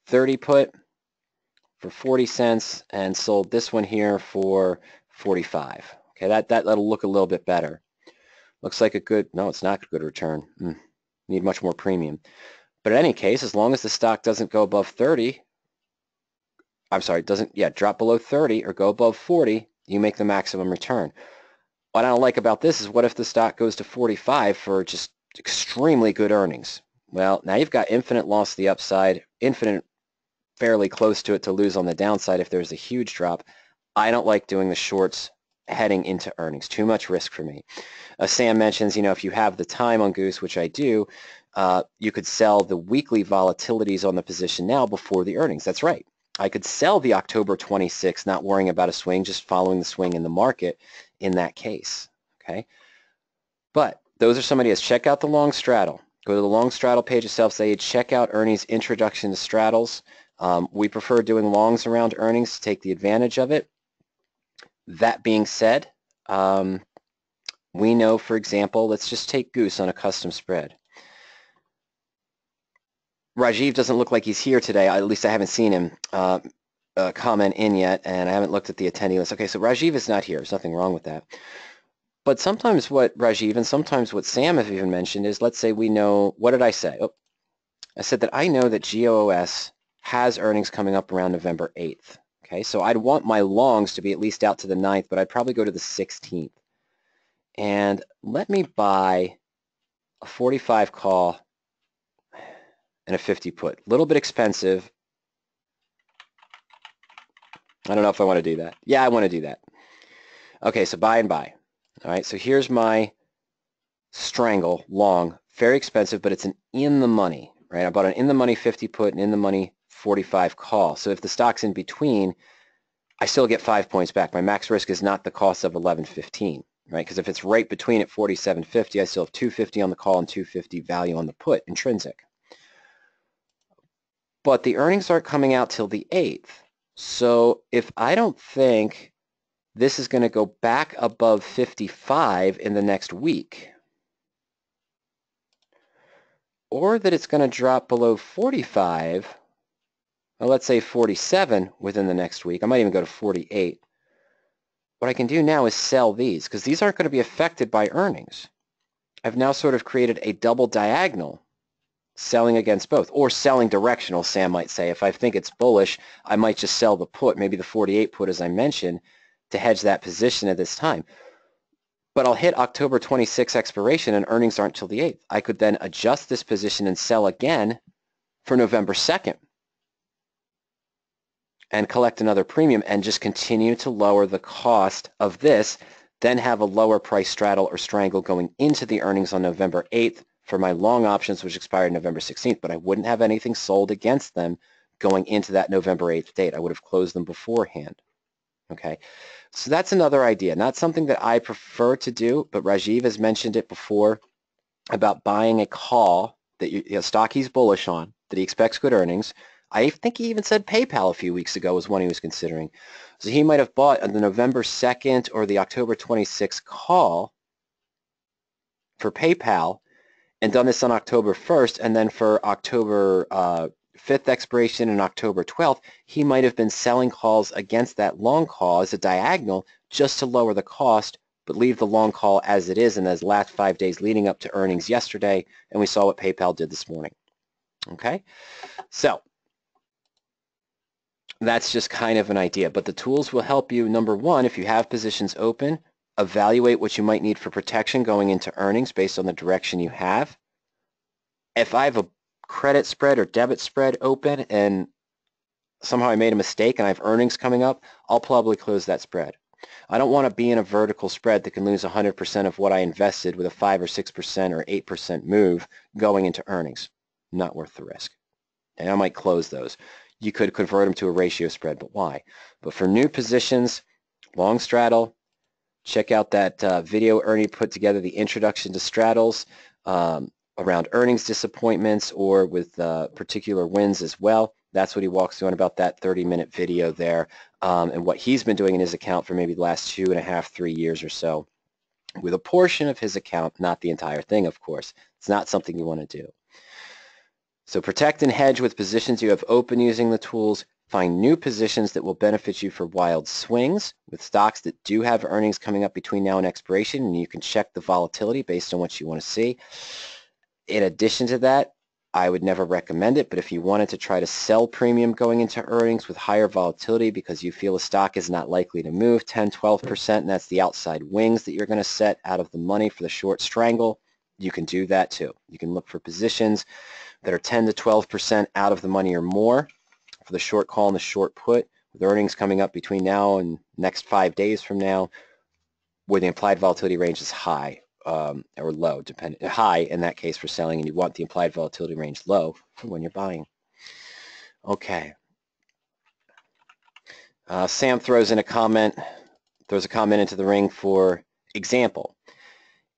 30 put for 40 cents and sold this one here for 45. Okay, that'll look a little bit better. Looks like a good, no, it's not a good return. Need much more premium. But in any case, as long as the stock doesn't go above 30, drop below 30 or go above 40, you make the maximum return. What I don't like about this is what if the stock goes to 45 for just extremely good earnings? Well, now you've got infinite loss to the upside, infinite fairly close to it to lose on the downside if there's a huge drop. I don't like doing the shorts heading into earnings. Too much risk for me. Sam mentions, if you have the time on Goose, which I do, you could sell the weekly volatilities on the position now before the earnings. That's right. I could sell the October 26th, not worrying about a swing, just following the swing in the market in that case. Okay. But those are some ideas. Check out the long straddle. Go to the long straddle page itself. Say, check out Ernie's Introduction to Straddles. We prefer doing longs around earnings to take the advantage of it. That being said, we know, for example, let's just take Goose on a custom spread. Rajiv doesn't look like he's here today. At least I haven't seen him comment in yet, and I haven't looked at the attendee list. Okay, so Rajiv is not here. There's nothing wrong with that. But sometimes what Rajiv and sometimes what Sam have even mentioned is, let's say we know, what did I say? Oh, I said that I know that GOOS has earnings coming up around November 8th. Okay, so I'd want my longs to be at least out to the 9th, but I'd probably go to the 16th. And let me buy a 45 call and a 50 put. A little bit expensive. I don't know if I want to do that. Yeah, I want to do that. Okay, so buy and buy. All right, so here's my strangle, long, very expensive, but it's an in the money, right? I bought an in the money 50 put and in the money 45 call. So if the stock's in between, I still get 5 points back. My max risk is not the cost of 11.15, right? Because if it's right between at 47.50, I still have 250 on the call and 250 value on the put, intrinsic. But the earnings aren't coming out till the 8th. So if I don't think this is going to go back above 55 in the next week, or that it's going to drop below 45, well, let's say 47 within the next week. I might even go to 48. What I can do now is sell these, because these aren't going to be affected by earnings. I've now sort of created a double diagonal, selling against both, or selling directional, Sam might say. If I think it's bullish, I might just sell the put, maybe the 48 put as I mentioned, to hedge that position at this time. But I'll hit October 26 expiration and earnings aren't till the 8th. I could then adjust this position and sell again for November 2nd and collect another premium and just continue to lower the cost of this, then have a lower price straddle or strangle going into the earnings on November 8th for my long options, which expired November 16th, but I wouldn't have anything sold against them going into that November 8th date. I would have closed them beforehand. Okay, so that's another idea. Not something that I prefer to do, but Rajiv has mentioned it before about buying a call that stock he's bullish on, that he expects good earnings. I think he even said PayPal a few weeks ago was one he was considering. So he might have bought on the November 2nd or the October 26th call for PayPal and done this on October 1st, and then for October 5th expiration and October 12th, he might have been selling calls against that long call as a diagonal just to lower the cost, but leave the long call as it is in those last 5 days leading up to earnings yesterday, and we saw what PayPal did this morning. Okay, so that's just kind of an idea, but the tools will help you, number one, if you have positions open, evaluate what you might need for protection going into earnings based on the direction you have. If I have a credit spread or debit spread open and somehow I made a mistake and I have earnings coming up, I'll probably close that spread. I don't want to be in a vertical spread that can lose 100% of what I invested with a 5 or 6% or 8% move going into earnings. Not worth the risk. And I might close those. You could convert them to a ratio spread, but why? But for new positions, long straddle, check out that video Ernie put together, the Introduction to Straddles, around earnings disappointments or with particular wins as well. That's what he walks through on about that 30-minute video there, and what he's been doing in his account for maybe the last 2.5, 3 years or so, with a portion of his account, not the entire thing, of course. It's not something you want to do. So protect and hedge with positions you have open using the tools. Find new positions that will benefit you for wild swings with stocks that do have earnings coming up between now and expiration, and you can check the volatility based on what you want to see. In addition to that, I would never recommend it, but if you wanted to try to sell premium going into earnings with higher volatility because you feel a stock is not likely to move 10, 12%, and that's the outside wings that you're going to set out of the money for the short strangle, you can do that too. You can look for positions that are 10 to 12% out of the money or more for the short call and the short put, with earnings coming up between now and next 5 days from now, where the implied volatility range is high or low, high in that case for selling, and you want the implied volatility range low for when you're buying. Okay. Sam throws a comment into the ring for example.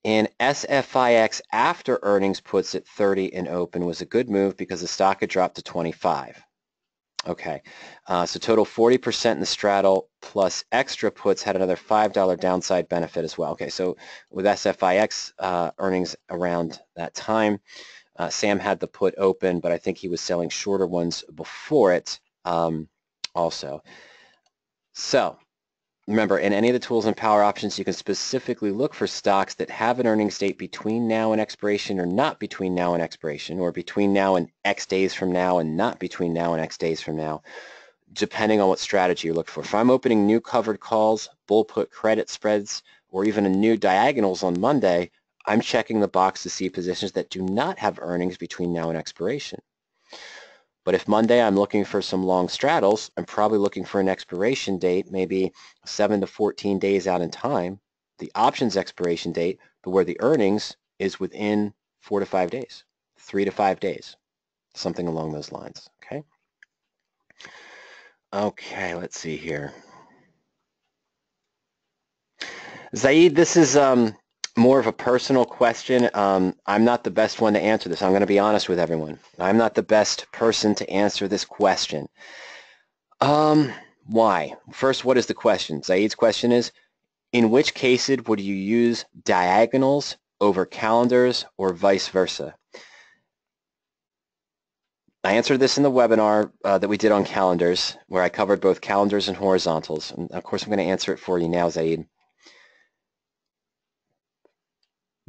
In SFIX, after earnings puts at 30 and open was a good move because the stock had dropped to 25. Okay, so total 40% in the straddle plus extra puts had another $5 downside benefit as well. Okay, so with SFIX earnings around that time, Sam had the put open, but I think he was selling shorter ones before it also. So remember, in any of the tools and power options, you can specifically look for stocks that have an earnings date between now and expiration or not between now and expiration, or between now and X days from now and not between now and X days from now, depending on what strategy you're looking for. If I'm opening new covered calls, bull put credit spreads, or even a new diagonals on Monday, I'm checking the box to see positions that do not have earnings between now and expiration. But if Monday I'm looking for some long straddles, I'm probably looking for an expiration date, maybe 7 to 14 days out in time, the options expiration date, but where the earnings is within 4 to 5 days, 3 to 5 days, something along those lines, okay? Okay, let's see here. Ziad, this is more of a personal question. I'm not the best one to answer this. I'm going to be honest with everyone. I'm not the best person to answer this question. Why? First, what is the question? Ziad's question is, in which cases would you use diagonals over calendars or vice versa? I answered this in the webinar that we did on calendars, where I covered both calendars and horizontals. And of course, I'm going to answer it for you now, Ziad.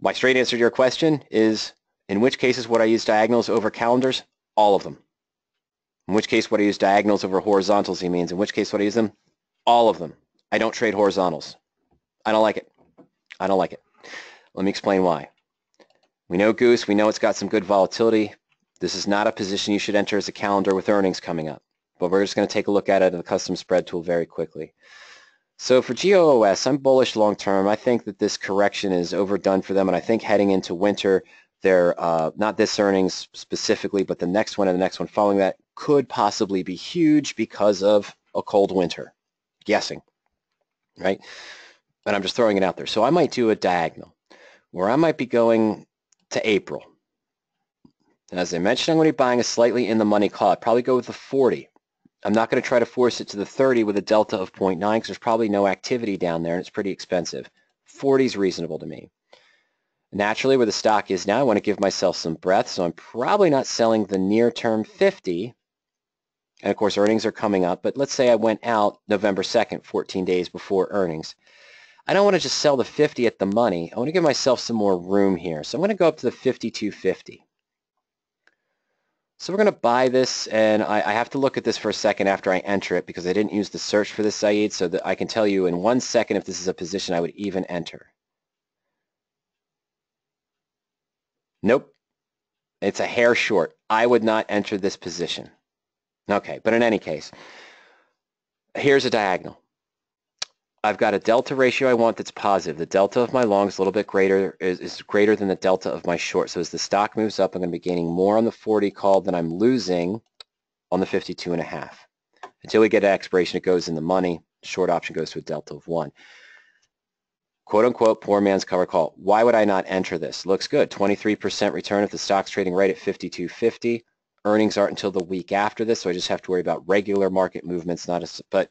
My straight answer to your question is, in which cases would I use diagonals over calendars? All of them. In which case would I use diagonals over horizontals, he means. In which case would I use them? All of them. I don't trade horizontals. I don't like it. I don't like it. Let me explain why. We know Goose. We know it's got some good volatility. This is not a position you should enter as a calendar with earnings coming up. But we're just going to take a look at it in the custom spread tool very quickly. So for GOOS, I'm bullish long term. I think that this correction is overdone for them, and I think heading into winter, they're not this earnings specifically, but the next one and the next one following that could possibly be huge because of a cold winter. Guessing, right? And I'm just throwing it out there. So I might do a diagonal where I might be going to April. And as I mentioned, I'm going to be buying a slightly in the money call. I'd probably go with the 40. I'm not going to try to force it to the 30 with a delta of 0.9 because there's probably no activity down there and it's pretty expensive. 40 is reasonable to me. Naturally, where the stock is now, I want to give myself some breath, so I'm probably not selling the near-term 50. And of course, earnings are coming up, but let's say I went out November 2nd, 14 days before earnings. I don't want to just sell the 50 at the money. I want to give myself some more room here. So I'm going to go up to the 52.50. So we're going to buy this, and I have to look at this for a second after I enter it because I didn't use the search for this, Ziad, so that I can tell you in 1 second if this is a position I would even enter. Nope. It's a hair short. I would not enter this position. Okay, but in any case, here's a diagonal. I've got a delta ratio I want that's positive. The delta of my long is a little bit greater, is greater than the delta of my short. So as the stock moves up, I'm going to be gaining more on the 40 call than I'm losing on the 52.5. Until we get an expiration, it goes in the money. Short option goes to a delta of 1. Quote unquote, poor man's cover call. Why would I not enter this? Looks good. 23% return if the stock's trading right at 52.50. Earnings aren't until the week after this, so I just have to worry about regular market movements, but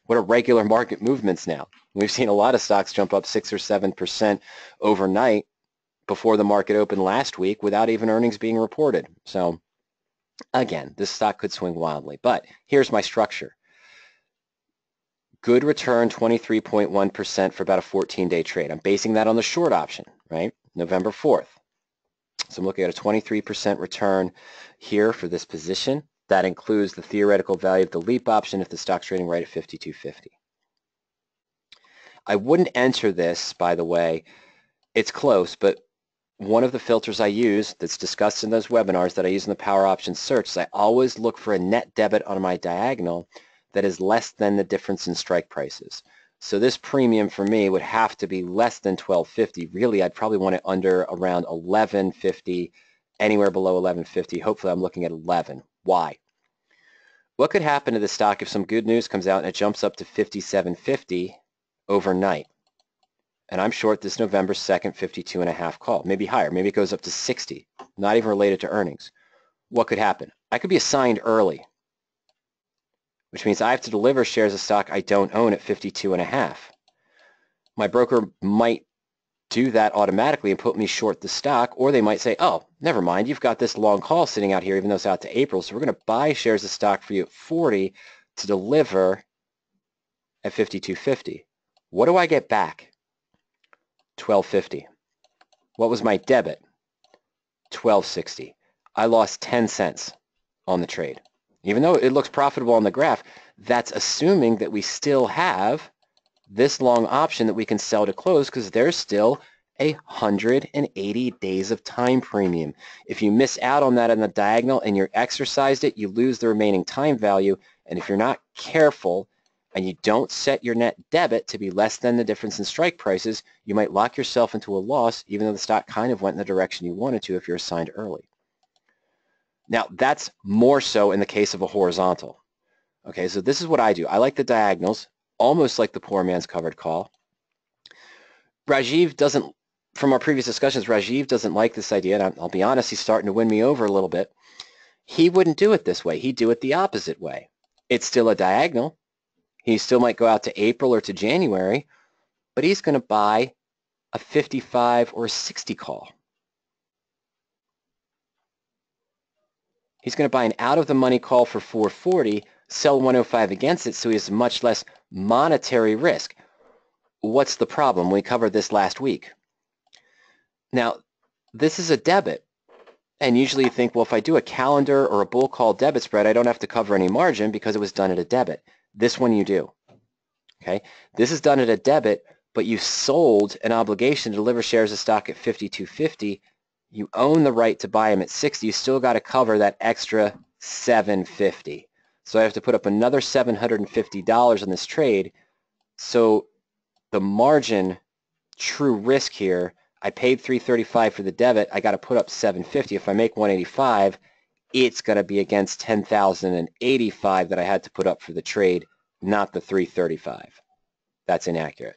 what are regular market movements now? We've seen a lot of stocks jump up 6 or 7% overnight before the market opened last week without even earnings being reported. So again, this stock could swing wildly, but here's my structure. Good return, 23.1% for about a 14-day trade. I'm basing that on the short option, right? November 4th. So I'm looking at a 23% return here for this position. That includes the theoretical value of the leap option if the stock's trading right at 52.50. I wouldn't enter this, by the way. It's close, but one of the filters I use that's discussed in those webinars that I use in the PowerOptions search is I always look for a net debit on my diagonal that is less than the difference in strike prices. So this premium for me would have to be less than 12.50. Really, I'd probably want it under around 11.50, anywhere below 11.50. Hopefully I'm looking at 11. Why? What could happen to the stock if some good news comes out and it jumps up to 57.50 overnight? And I'm short this November 2nd 52.5 call, maybe higher. Maybe it goes up to 60, not even related to earnings. What could happen? I could be assigned early, which means I have to deliver shares of stock I don't own at 52.5. My broker might do that automatically and put me short the stock, or they might say, oh, never mind, you've got this long call sitting out here even though it's out to April, so we're going to buy shares of stock for you at 40 to deliver at 52.50. What do I get back? 12.50. What was my debit? 12.60. I lost 10 cents on the trade. Even though it looks profitable on the graph, that's assuming that we still have this long option that we can sell to close because there's still 180 days of time premium. If you miss out on that in the diagonal and you exercised it, you lose the remaining time value. And if you're not careful and you don't set your net debit to be less than the difference in strike prices, you might lock yourself into a loss even though the stock kind of went in the direction you wanted to if you're assigned early. Now, that's more so in the case of a horizontal. Okay, so this is what I do. I like the diagonals, almost like the poor man's covered call. Rajiv doesn't, from our previous discussions, Rajiv doesn't like this idea, and I'll be honest, he's starting to win me over a little bit. He wouldn't do it this way. He'd do it the opposite way. It's still a diagonal. He still might go out to April or to January, but he's going to buy a 55 or a 60 call. He's going to buy an out-of-the-money call for 440, sell 105 against it, so he has much less monetary risk. What's the problem? We covered this last week. Now, this is a debit, and usually you think, well, if I do a calendar or a bull call debit spread, I don't have to cover any margin because it was done at a debit. This one you do. Okay, this is done at a debit, but you sold an obligation to deliver shares of stock at 52.50. You own the right to buy them at 60. You still got to cover that extra $750. So I have to put up another $750 on this trade. So the margin, true risk here, I paid $335 for the debit. I got to put up $750. If I make 185, it's going to be against $10,085 that I had to put up for the trade, not the $335. That's inaccurate.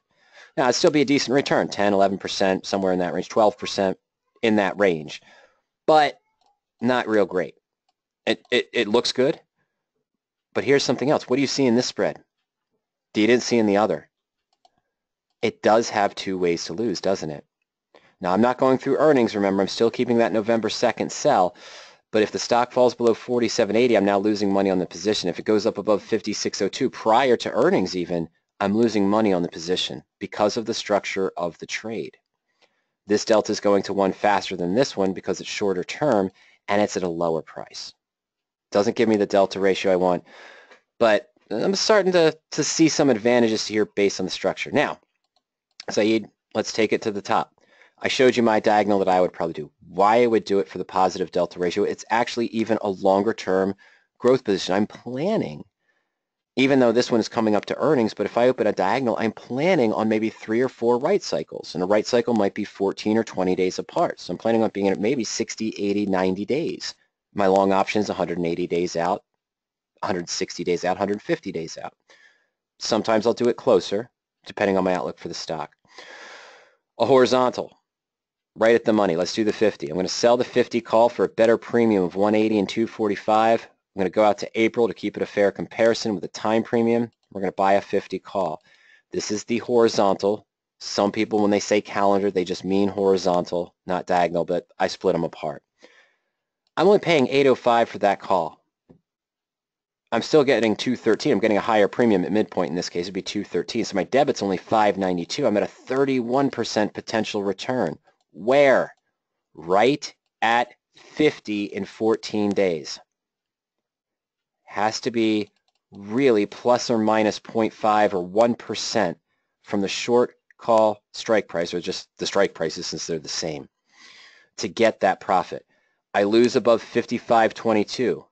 Now, it'd still be a decent return, 10, 11%, somewhere in that range, 12% in that range, but not real great. It looks good, but here's something else. What do you see in this spread that you didn't see in the other? It does have two ways to lose, doesn't it? Now, I'm not going through earnings, remember, I'm still keeping that November 2nd sell, but if the stock falls below 47.80, I'm now losing money on the position. If it goes up above 56.02 prior to earnings even, I'm losing money on the position because of the structure of the trade. This delta is going to one faster than this one because it's shorter term and it's at a lower price. Doesn't give me the delta ratio I want, but I'm starting to see some advantages here based on the structure. Now, Ziad, let's take it to the top. I showed you my diagonal that I would probably do. Why I would do it for the positive delta ratio, it's actually even a longer term growth position. I'm planning, even though this one is coming up to earnings, but if I open a diagonal, I'm planning on maybe 3 or 4 right cycles, and a right cycle might be 14 or 20 days apart. So I'm planning on being at maybe 60, 80, 90 days. My long option is 180 days out, 160 days out, 150 days out. Sometimes I'll do it closer, depending on my outlook for the stock. A horizontal, right at the money. Let's do the 50. I'm going to sell the 50 call for a better premium of 180 and 245. I'm going to go out to April to keep it a fair comparison with a time premium. We're going to buy a 50 call. This is the horizontal. Some people, when they say calendar, they just mean horizontal, not diagonal, but I split them apart. I'm only paying $805 for that call. I'm still getting $213. I'm getting a higher premium at midpoint in this case. It would be $213. So my debit's only $592. I'm at a 31% potential return. Where? Right at 50 in 14 days. Has to be really plus or minus 0.5 or 1% from the short call strike price, or just the strike prices since they're the same, to get that profit. I lose above 55.22.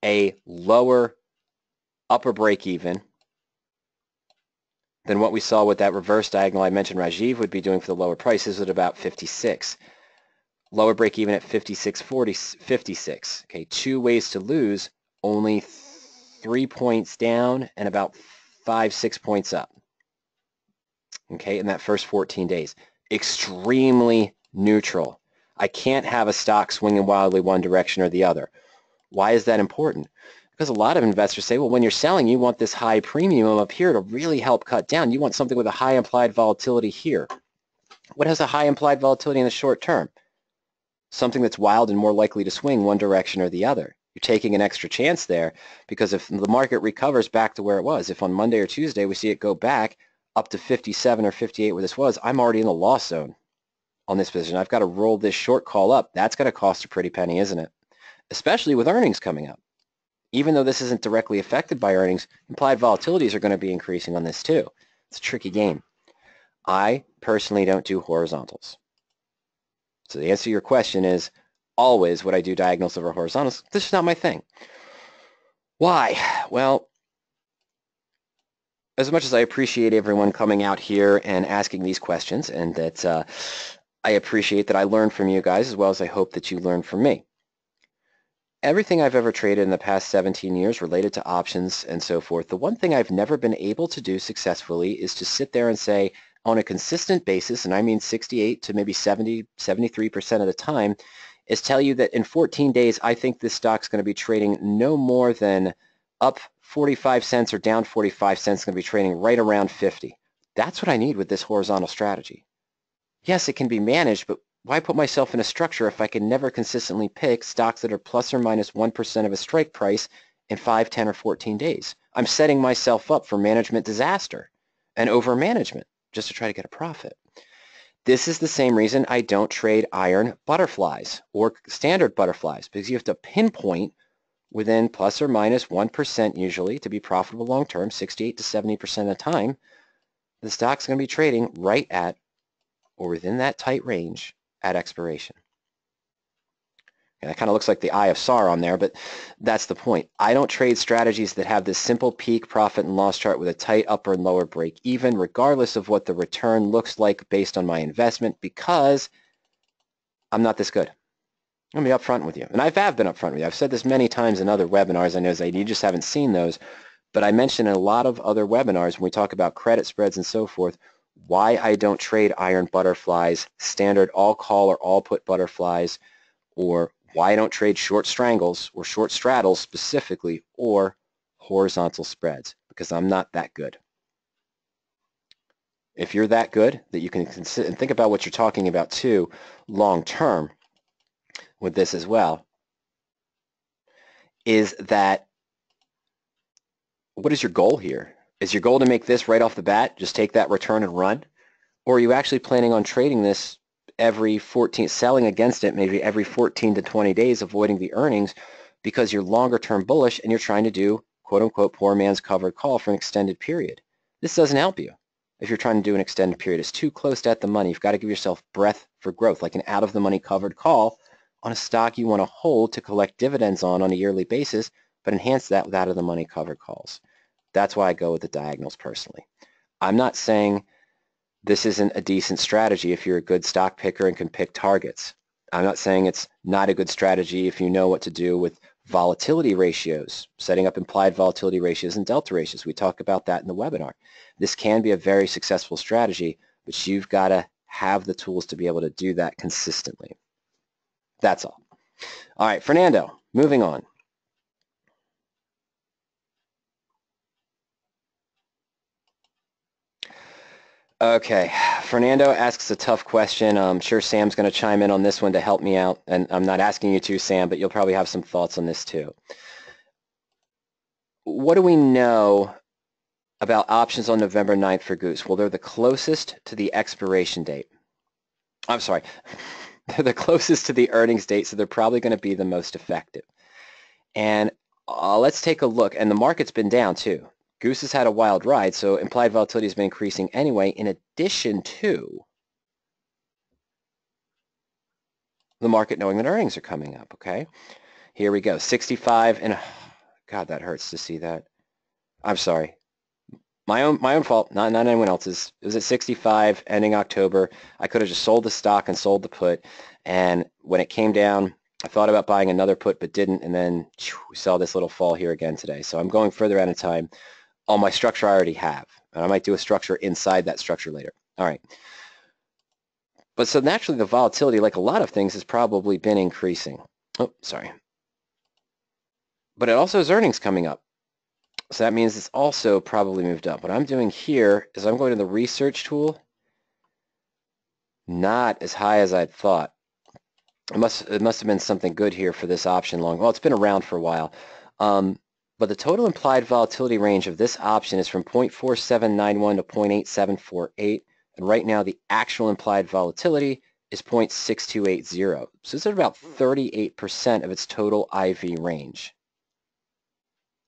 A lower upper break even than what we saw with that reverse diagonal I mentioned Rajiv would be doing for the lower prices at about 56. Lower break even at 56. Okay, 2 ways to lose, only 3 points down and about 5-6 points up. Okay, in that first 14 days. Extremely neutral. I can't have a stock swinging wildly one direction or the other. Why is that important? Because a lot of investors say, well, when you're selling, you want this high premium up here to really help cut down. You want something with a high implied volatility here. What has a high implied volatility in the short term? Something that's wild and more likely to swing one direction or the other. You're taking an extra chance there because if the market recovers back to where it was, if on Monday or Tuesday we see it go back up to 57 or 58 where this was, I'm already in the loss zone on this position. I've got to roll this short call up. That's going to cost a pretty penny, isn't it? Especially with earnings coming up. Even though this isn't directly affected by earnings, implied volatilities are going to be increasing on this too. It's a tricky game. I personally don't do horizontals. So the answer to your question is always would I do diagonals over horizontals? This is not my thing. Why? Well, as much as I appreciate everyone coming out here and asking these questions, and that I appreciate that I learn from you guys as well as I hope that you learn from me. Everything I've ever traded in the past 17 years related to options and so forth, the one thing I've never been able to do successfully is to sit there and say on a consistent basis, and I mean 68 to maybe 70, 73% of the time, is tell you that in 14 days I think this stock's going to be trading no more than up 45 cents or down 45 cents, going to be trading right around 50. That's what I need with this horizontal strategy. Yes, it can be managed, but why put myself in a structure if I can never consistently pick stocks that are plus or minus 1% of a strike price in 5, 10, or 14 days? I'm setting myself up for management disaster and over-management just to try to get a profit. This is the same reason I don't trade iron butterflies or standard butterflies, because you have to pinpoint within plus or minus 1% usually to be profitable long-term, 68 to 70% of the time. The stock's going to be trading right at or within that tight range at expiration. And that kind of looks like the eye of Sauron there, but that's the point. I don't trade strategies that have this simple peak profit and loss chart with a tight upper and lower break even, regardless of what the return looks like based on my investment, because I'm not this good. I'm going to be upfront with you. And I have been upfront with you. I've said this many times in other webinars. I know Ziad, you just haven't seen those, but I mentioned in a lot of other webinars when we talk about credit spreads and so forth, why I don't trade iron butterflies, standard all call or all put butterflies, or why I don't trade short strangles or short straddles specifically, or horizontal spreads, because I'm not that good. If you're that good that you can consider, and think about what you're talking about too long term with this as well, is that what is your goal here? Is your goal to make this right off the bat, just take that return and run? Or are you actually planning on trading this every 14, selling against it maybe every 14 to 20 days, avoiding the earnings because you're longer term bullish and you're trying to do quote unquote poor man's covered call for an extended period? This doesn't help you. If you're trying to do an extended period, it's too close to at the money. You've got to give yourself breath for growth, like an out of the money covered call on a stock you want to hold to collect dividends on a yearly basis, but enhance that with out of the money covered calls. That's why I go with the diagonals personally. I'm not saying this isn't a decent strategy if you're a good stock picker and can pick targets. I'm not saying it's not a good strategy if you know what to do with volatility ratios, setting up implied volatility ratios and delta ratios. We talk about that in the webinar. This can be a very successful strategy, but you've got to have the tools to be able to do that consistently. That's all. All right, Fernando, moving on. Okay, Fernando asks a tough question. I'm sure Sam's going to chime in on this one to help me out, and I'm not asking you to, Sam, but you'll probably have some thoughts on this too. What do we know about options on November 9th for Goose? Well, they're the closest to the expiration date. I'm sorry, they're the closest to the earnings date, so they're probably going to be the most effective. And let's take a look, and the market's been down too. Goose has had a wild ride, so implied volatility has been increasing anyway, in addition to the market knowing that earnings are coming up, okay? Here we go, 65, and God, that hurts to see that. I'm sorry. My own fault, not anyone else's. It was at 65, ending October. I could have just sold the stock and sold the put, and when it came down, I thought about buying another put, but didn't, and then we saw this little fall here again today. So I'm going further out of time. On my structure I already have, and I might do a structure inside that structure later. All right. But so naturally the volatility, like a lot of things, has probably been increasing. Oh, sorry. But it also has earnings coming up. So that means it's also probably moved up. What I'm doing here is I'm going to the research tool. Not as high as I'd thought. It must have been something good here for this option long. Well, it's been around for a while. But the total implied volatility range of this option is from 0.4791 to 0.8748. And right now, the actual implied volatility is 0.6280. So it's at about 38% of its total IV range.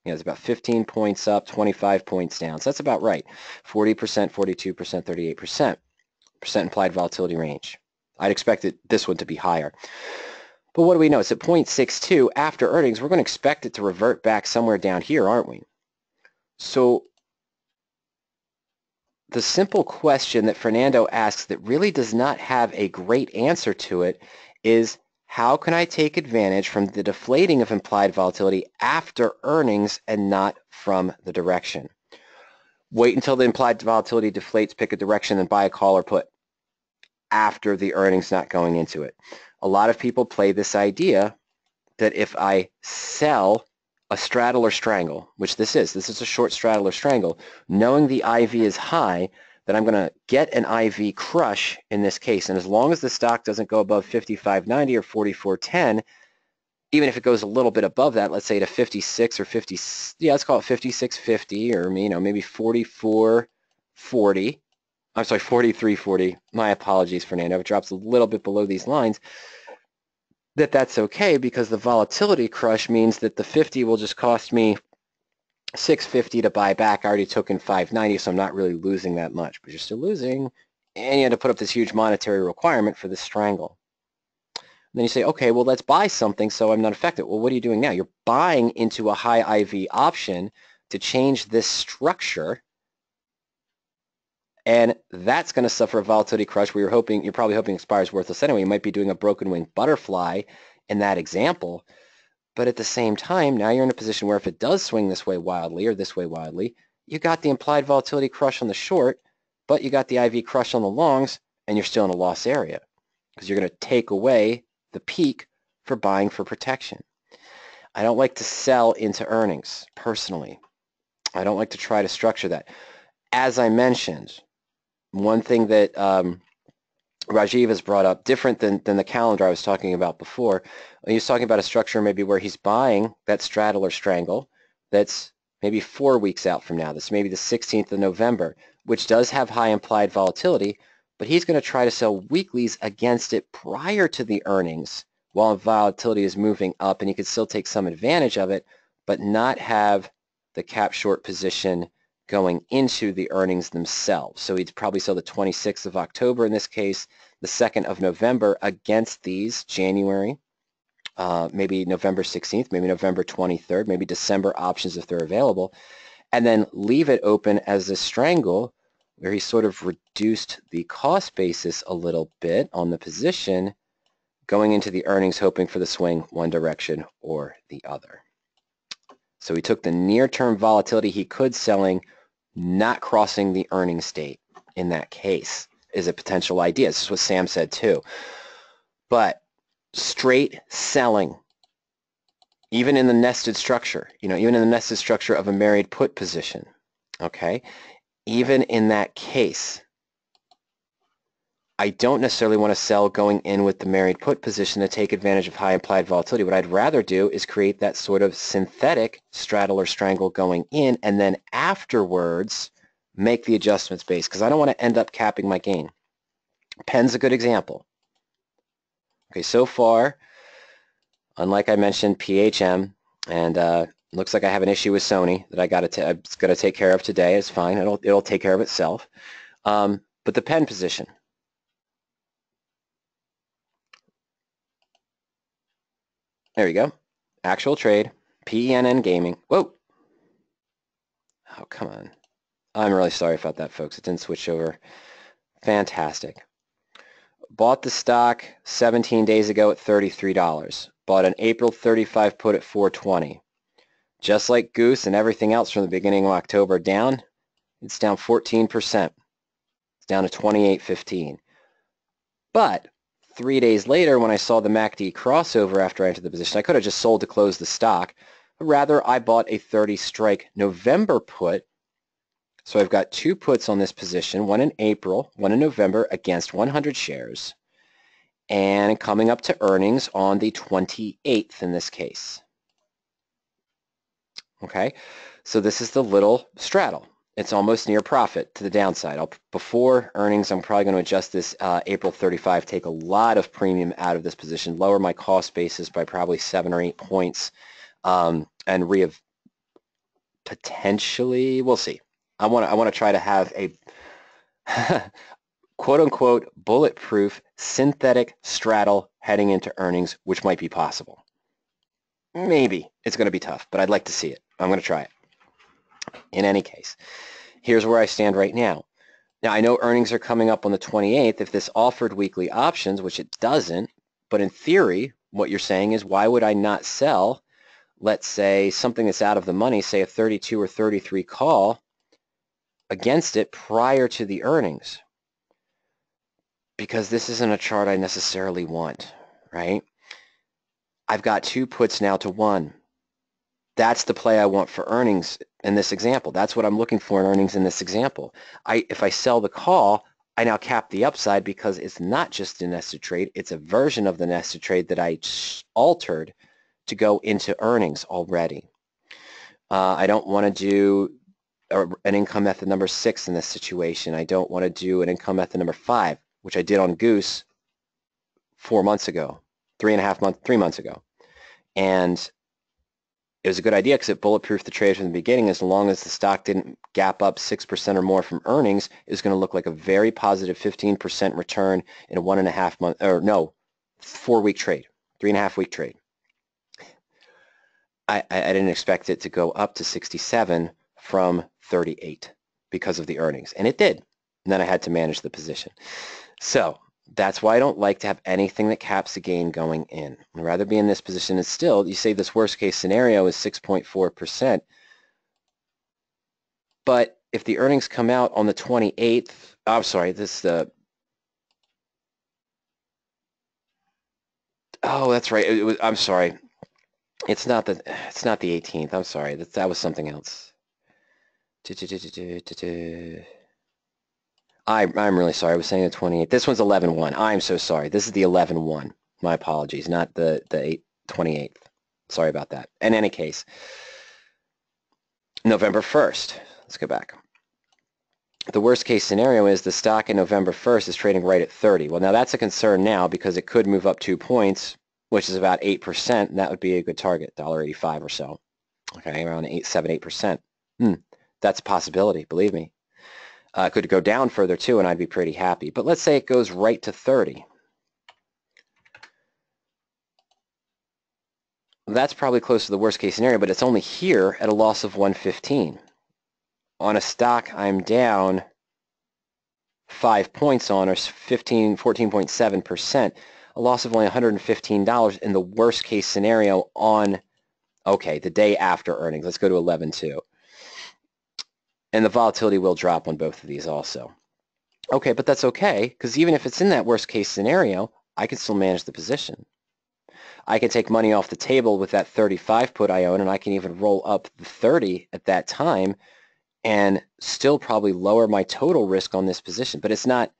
You know, it's about 15 points up, 25 points down. So that's about right. 40%, 42%, 38%. implied volatility range. I'd expect this one to be higher. But what do we know? It's at 0.62 after earnings. We're going to expect it to revert back somewhere down here, aren't we? So the simple question that Fernando asks that really does not have a great answer to it is, how can I take advantage from the deflating of implied volatility after earnings and not from the direction? Wait until the implied volatility deflates, pick a direction, and buy a call or put after the earnings not going into it. A lot of people play this idea that if I sell a straddle or strangle, which this is a short straddle or strangle, knowing the IV is high, that I'm going to get an IV crush in this case. And as long as the stock doesn't go above 55.90 or 44.10, even if it goes a little bit above that, let's say to 56 or 50, yeah, let's call it 56.50 or maybe 44.40. I'm sorry, 43.40. My apologies, Fernando. If it drops a little bit below these lines, that's okay, because the volatility crush means that the 50 will just cost me $6.50 to buy back. I already took in $5.90, so I'm not really losing that much, but you're still losing, and you had to put up this huge monetary requirement for this strangle. And then you say, okay, well, let's buy something so I'm not affected. Well, what are you doing now? You're buying into a high IV option to change this structure, and that's going to suffer a volatility crush where you're probably hoping expires worthless anyway. You might be doing a broken wing butterfly in that example. But at the same time, now you're in a position where if it does swing this way wildly or this way wildly, you got the implied volatility crush on the short, but you got the IV crush on the longs, and you're still in a loss area because you're going to take away the peak for buying for protection. I don't like to sell into earnings, personally. I don't like to try to structure that. As I mentioned, one thing that Rajiv has brought up, different than the calendar I was talking about before. He was talking about a structure maybe where he's buying that straddle or strangle that's maybe 4 weeks out from now. That's maybe the 16th of November, which does have high implied volatility, but he's going to try to sell weeklies against it prior to the earnings while volatility is moving up, and he could still take some advantage of it, but not have the cap short position going into the earnings themselves. So he'd probably sell the 26th of October in this case, the 2nd of November against these, January, maybe November 16th, maybe November 23rd, maybe December options if they're available, and then leave it open as a strangle where he sort of reduced the cost basis a little bit on the position, going into the earnings hoping for the swing one direction or the other. So he took the near-term volatility he could selling, not crossing the earning state in that case is a potential idea. This is what Sam said too. But straight selling, even in the nested structure, even in the nested structure of a married put position, okay, even in that case, I don't necessarily want to sell going in with the married put position to take advantage of high implied volatility. What I'd rather do is create that sort of synthetic straddle or strangle going in, and then afterwards make the adjustments based, because I don't want to end up capping my gain. Penn's a good example. Okay, so far, unlike I mentioned, PHM, and looks like I have an issue with Sony that I'm going to take care of today. It's fine. It'll take care of itself. But the Penn position. There you go. Actual trade, PENN Gaming. Whoa. Oh, come on. I'm really sorry about that, folks. It didn't switch over. Fantastic. Bought the stock 17 days ago at $33. Bought an April 35 put at $4.20. Just like Goose and everything else from the beginning of October down, it's down 14%. It's down to 28.15. But 3 days later, when I saw the MACD crossover after I entered the position, I could have just sold to close the stock. Rather, I bought a 30-strike November put. So I've got 2 puts on this position, one in April, one in November, against 100 shares, and coming up to earnings on the 28th in this case. Okay, so this is the little straddle. It's almost near profit to the downside. Before earnings, I'm probably going to adjust this April 35, take a lot of premium out of this position, lower my cost basis by probably 7 or 8 points, and potentially, we'll see. I want to try to have a quote-unquote bulletproof synthetic straddle heading into earnings, which might be possible. Maybe. It's going to be tough, but I'd like to see it. I'm going to try it. In any case, here's where I stand right now. Now, I know earnings are coming up on the 28th. If this offered weekly options, which it doesn't, but in theory, what you're saying is, why would I not sell, let's say, something that's out of the money, say a 32 or 33 call against it prior to the earnings? Because this isn't a chart I necessarily want, right? I've got 2 puts now to 1. That's the play I want for earnings in this example. That's what I'm looking for in earnings in this example. If I sell the call, I now cap the upside because it's not just a nested trade. It's a version of the nested trade that I altered to go into earnings already. I don't want to do an income method number 6 in this situation. I don't want to do an income method number 5, which I did on Goose 4 months ago, 3 months ago. And it was a good idea because it bulletproofed the trade from the beginning. As long as the stock didn't gap up 6% or more from earnings, it was going to look like a very positive 15% return in a 1.5 month, or no, 4-week trade, 3.5-week trade. I didn't expect it to go up to 67 from 38 because of the earnings, and it did. And then I had to manage the position. So that's why I don't like to have anything that caps the gain going in. I'd rather be in this position. And still, you say this worst case scenario is 6.4%. But if the earnings come out on the 28th, I'm sorry, oh, that's right. I'm sorry. It's not the 18th. I'm sorry. That was something else. I'm really sorry. I was saying the 28th. This one's 11/1. I'm so sorry. This is the 11/1. My apologies, not the 28th. Sorry about that. In any case, November 1st. Let's go back. The worst case scenario is the stock in November 1st is trading right at 30. Well, now that's a concern now because it could move up 2 points, which is about 8%, and that would be a good target, $1.85 or so. Okay, around 7-8%. That's a possibility, believe me. It could go down further too, and I'd be pretty happy. But let's say it goes right to 30. That's probably close to the worst case scenario, but it's only here at a loss of 115. On a stock I'm down 5 points on, or 14.7%, a loss of only $115 in the worst case scenario on, okay, the day after earnings. Let's go to 11/2. And the volatility will drop on both of these also. Okay, but that's okay, because even if it's in that worst case scenario, I can still manage the position. I can take money off the table with that 35 put I own, and I can even roll up the 30 at that time and still probably lower my total risk on this position. But it's not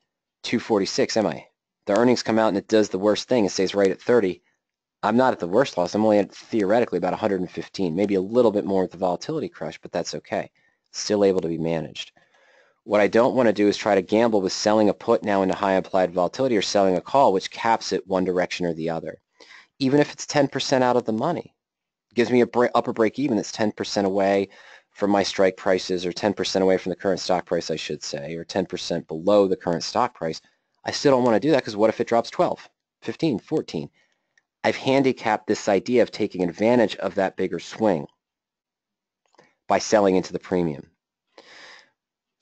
246, am I? The earnings come out and it does the worst thing. It stays right at 30. I'm not at the worst loss. I'm only at theoretically about 115, maybe a little bit more with the volatility crush, but that's okay. Still able to be managed. What I don't want to do is try to gamble with selling a put now into high implied volatility or selling a call, which caps it one direction or the other. Even if it's 10% out of the money, it gives me a upper break even that's 10% away from my strike prices, or 10% away from the current stock price, I should say, or 10% below the current stock price. I still don't want to do that because what if it drops 12, 15, 14? I've handicapped this idea of taking advantage of that bigger swing by selling into the premium.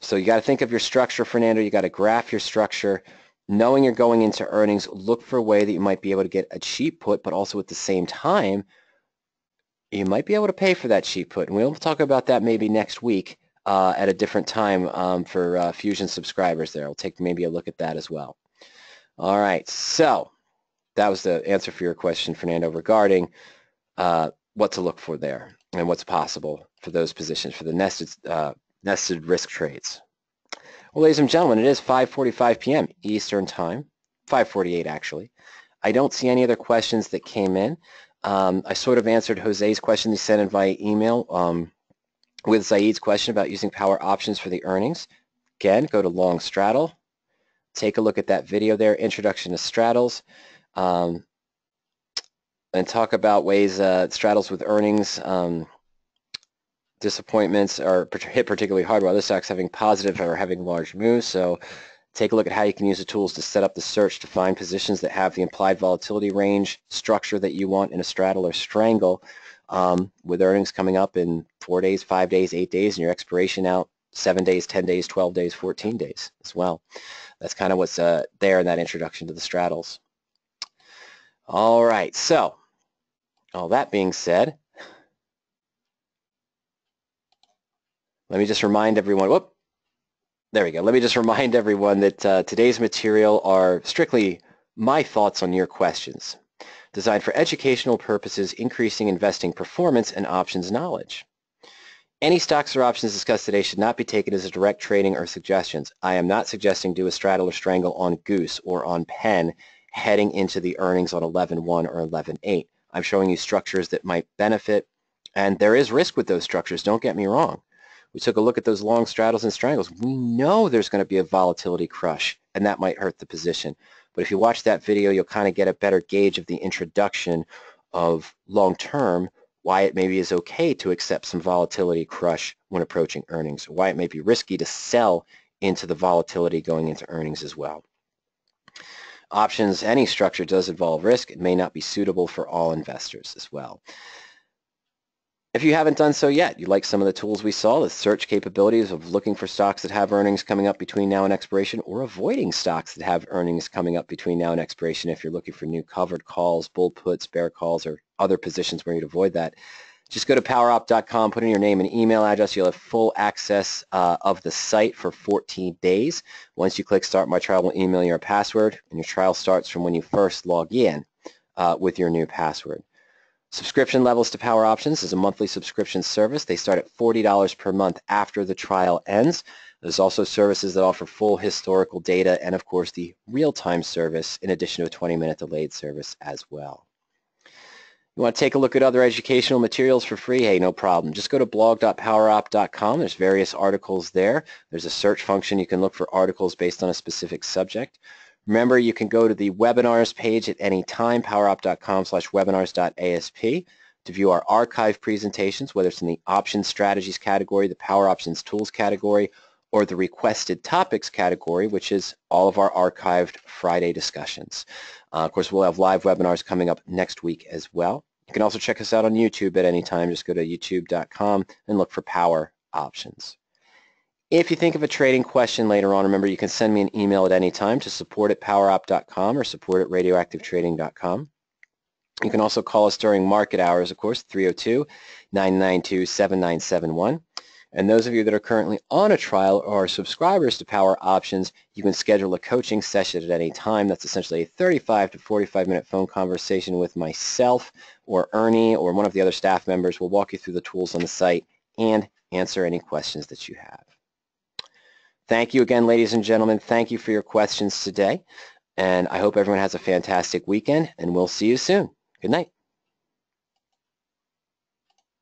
So you got to think of your structure, Fernando. You got to graph your structure. Knowing you're going into earnings, look for a way that you might be able to get a cheap put, but also at the same time, you might be able to pay for that cheap put. And we'll talk about that maybe next week at a different time for Fusion subscribers there. We'll take maybe a look at that as well. All right, so that was the answer for your question, Fernando, regarding what to look for there and what's possible for those positions, for the nested risk trades. Well, ladies and gentlemen, it is 5:45 p.m. Eastern Time, 5:48 actually. I don't see any other questions that came in. I sort of answered Jose's question he sent in via email with Ziad's question about using power options for the earnings. Again, go to Long Straddle. Take a look at that video there, Introduction to Straddles, and talk about ways straddles with earnings disappointments are hit particularly hard while this stock's having positive or having large moves. So Take a look at how you can use the tools to set up the search to find positions that have the implied volatility range structure that you want in a straddle or strangle, with earnings coming up in 4 days, 5 days, 8 days, and your expiration out 7 days, 10 days, 12 days, 14 days as well. That's kind of what's there in that introduction to the straddles. All right, so all that being said, let me just remind everyone, there we go. Let me just remind everyone that today's material are strictly my thoughts on your questions, designed for educational purposes, increasing investing performance and options knowledge. Any stocks or options discussed today should not be taken as a direct trading or suggestions. I am not suggesting do a straddle or strangle on Goose or on Penn heading into the earnings on 11-1 or 11-8. I'm showing you structures that might benefit, and there is risk with those structures, don't get me wrong. We took a look at those long straddles and strangles. We know there's going to be a volatility crush, and that might hurt the position. But if you watch that video, you'll kind of get a better gauge of the introduction of long-term, why it maybe is okay to accept some volatility crush when approaching earnings, why it may be risky to sell into the volatility going into earnings as well. Options, any structure does involve risk. It may not be suitable for all investors as well. If you haven't done so yet, you like some of the tools we saw, the search capabilities of looking for stocks that have earnings coming up between now and expiration, or avoiding stocks that have earnings coming up between now and expiration if you're looking for new covered calls, bull puts, bear calls, or other positions where you'd avoid that. Just go to PowerOpt.com, put in your name and email address. You'll have full access of the site for 14 days. Once you click Start My Trial, we'll email you a password, and your trial starts from when you first log in with your new password. Subscription levels to PowerOptions is a monthly subscription service. They start at $40 per month after the trial ends. There's also services that offer full historical data and, of course, the real-time service in addition to a 20-minute delayed service as well. You want to take a look at other educational materials for free? Hey, no problem. Just go to blog.poweropt.com. There's various articles there. There's a search function. You can look for articles based on a specific subject. Remember, you can go to the webinars page at any time, poweropt.com/webinars.asp, to view our archive presentations, whether it's in the options strategies category, the Power Options tools category, or the requested topics category, which is all of our archived Friday discussions. Of course, we'll have live webinars coming up next week as well. You can also check us out on YouTube at any time. Just go to youtube.com and look for Power Options. If you think of a trading question later on, remember you can send me an email at any time to support@poweropt.com or support@radioactivetrading.com. You can also call us during market hours, of course, 302-992-7971. And those of you that are currently on a trial or are subscribers to Power Options, you can schedule a coaching session at any time. That's essentially a 35 to 45-minute phone conversation with myself or Ernie or one of the other staff members. We'll walk you through the tools on the site and answer any questions that you have. Thank you again, ladies and gentlemen. Thank you for your questions today. And I hope everyone has a fantastic weekend, and we'll see you soon. Good night.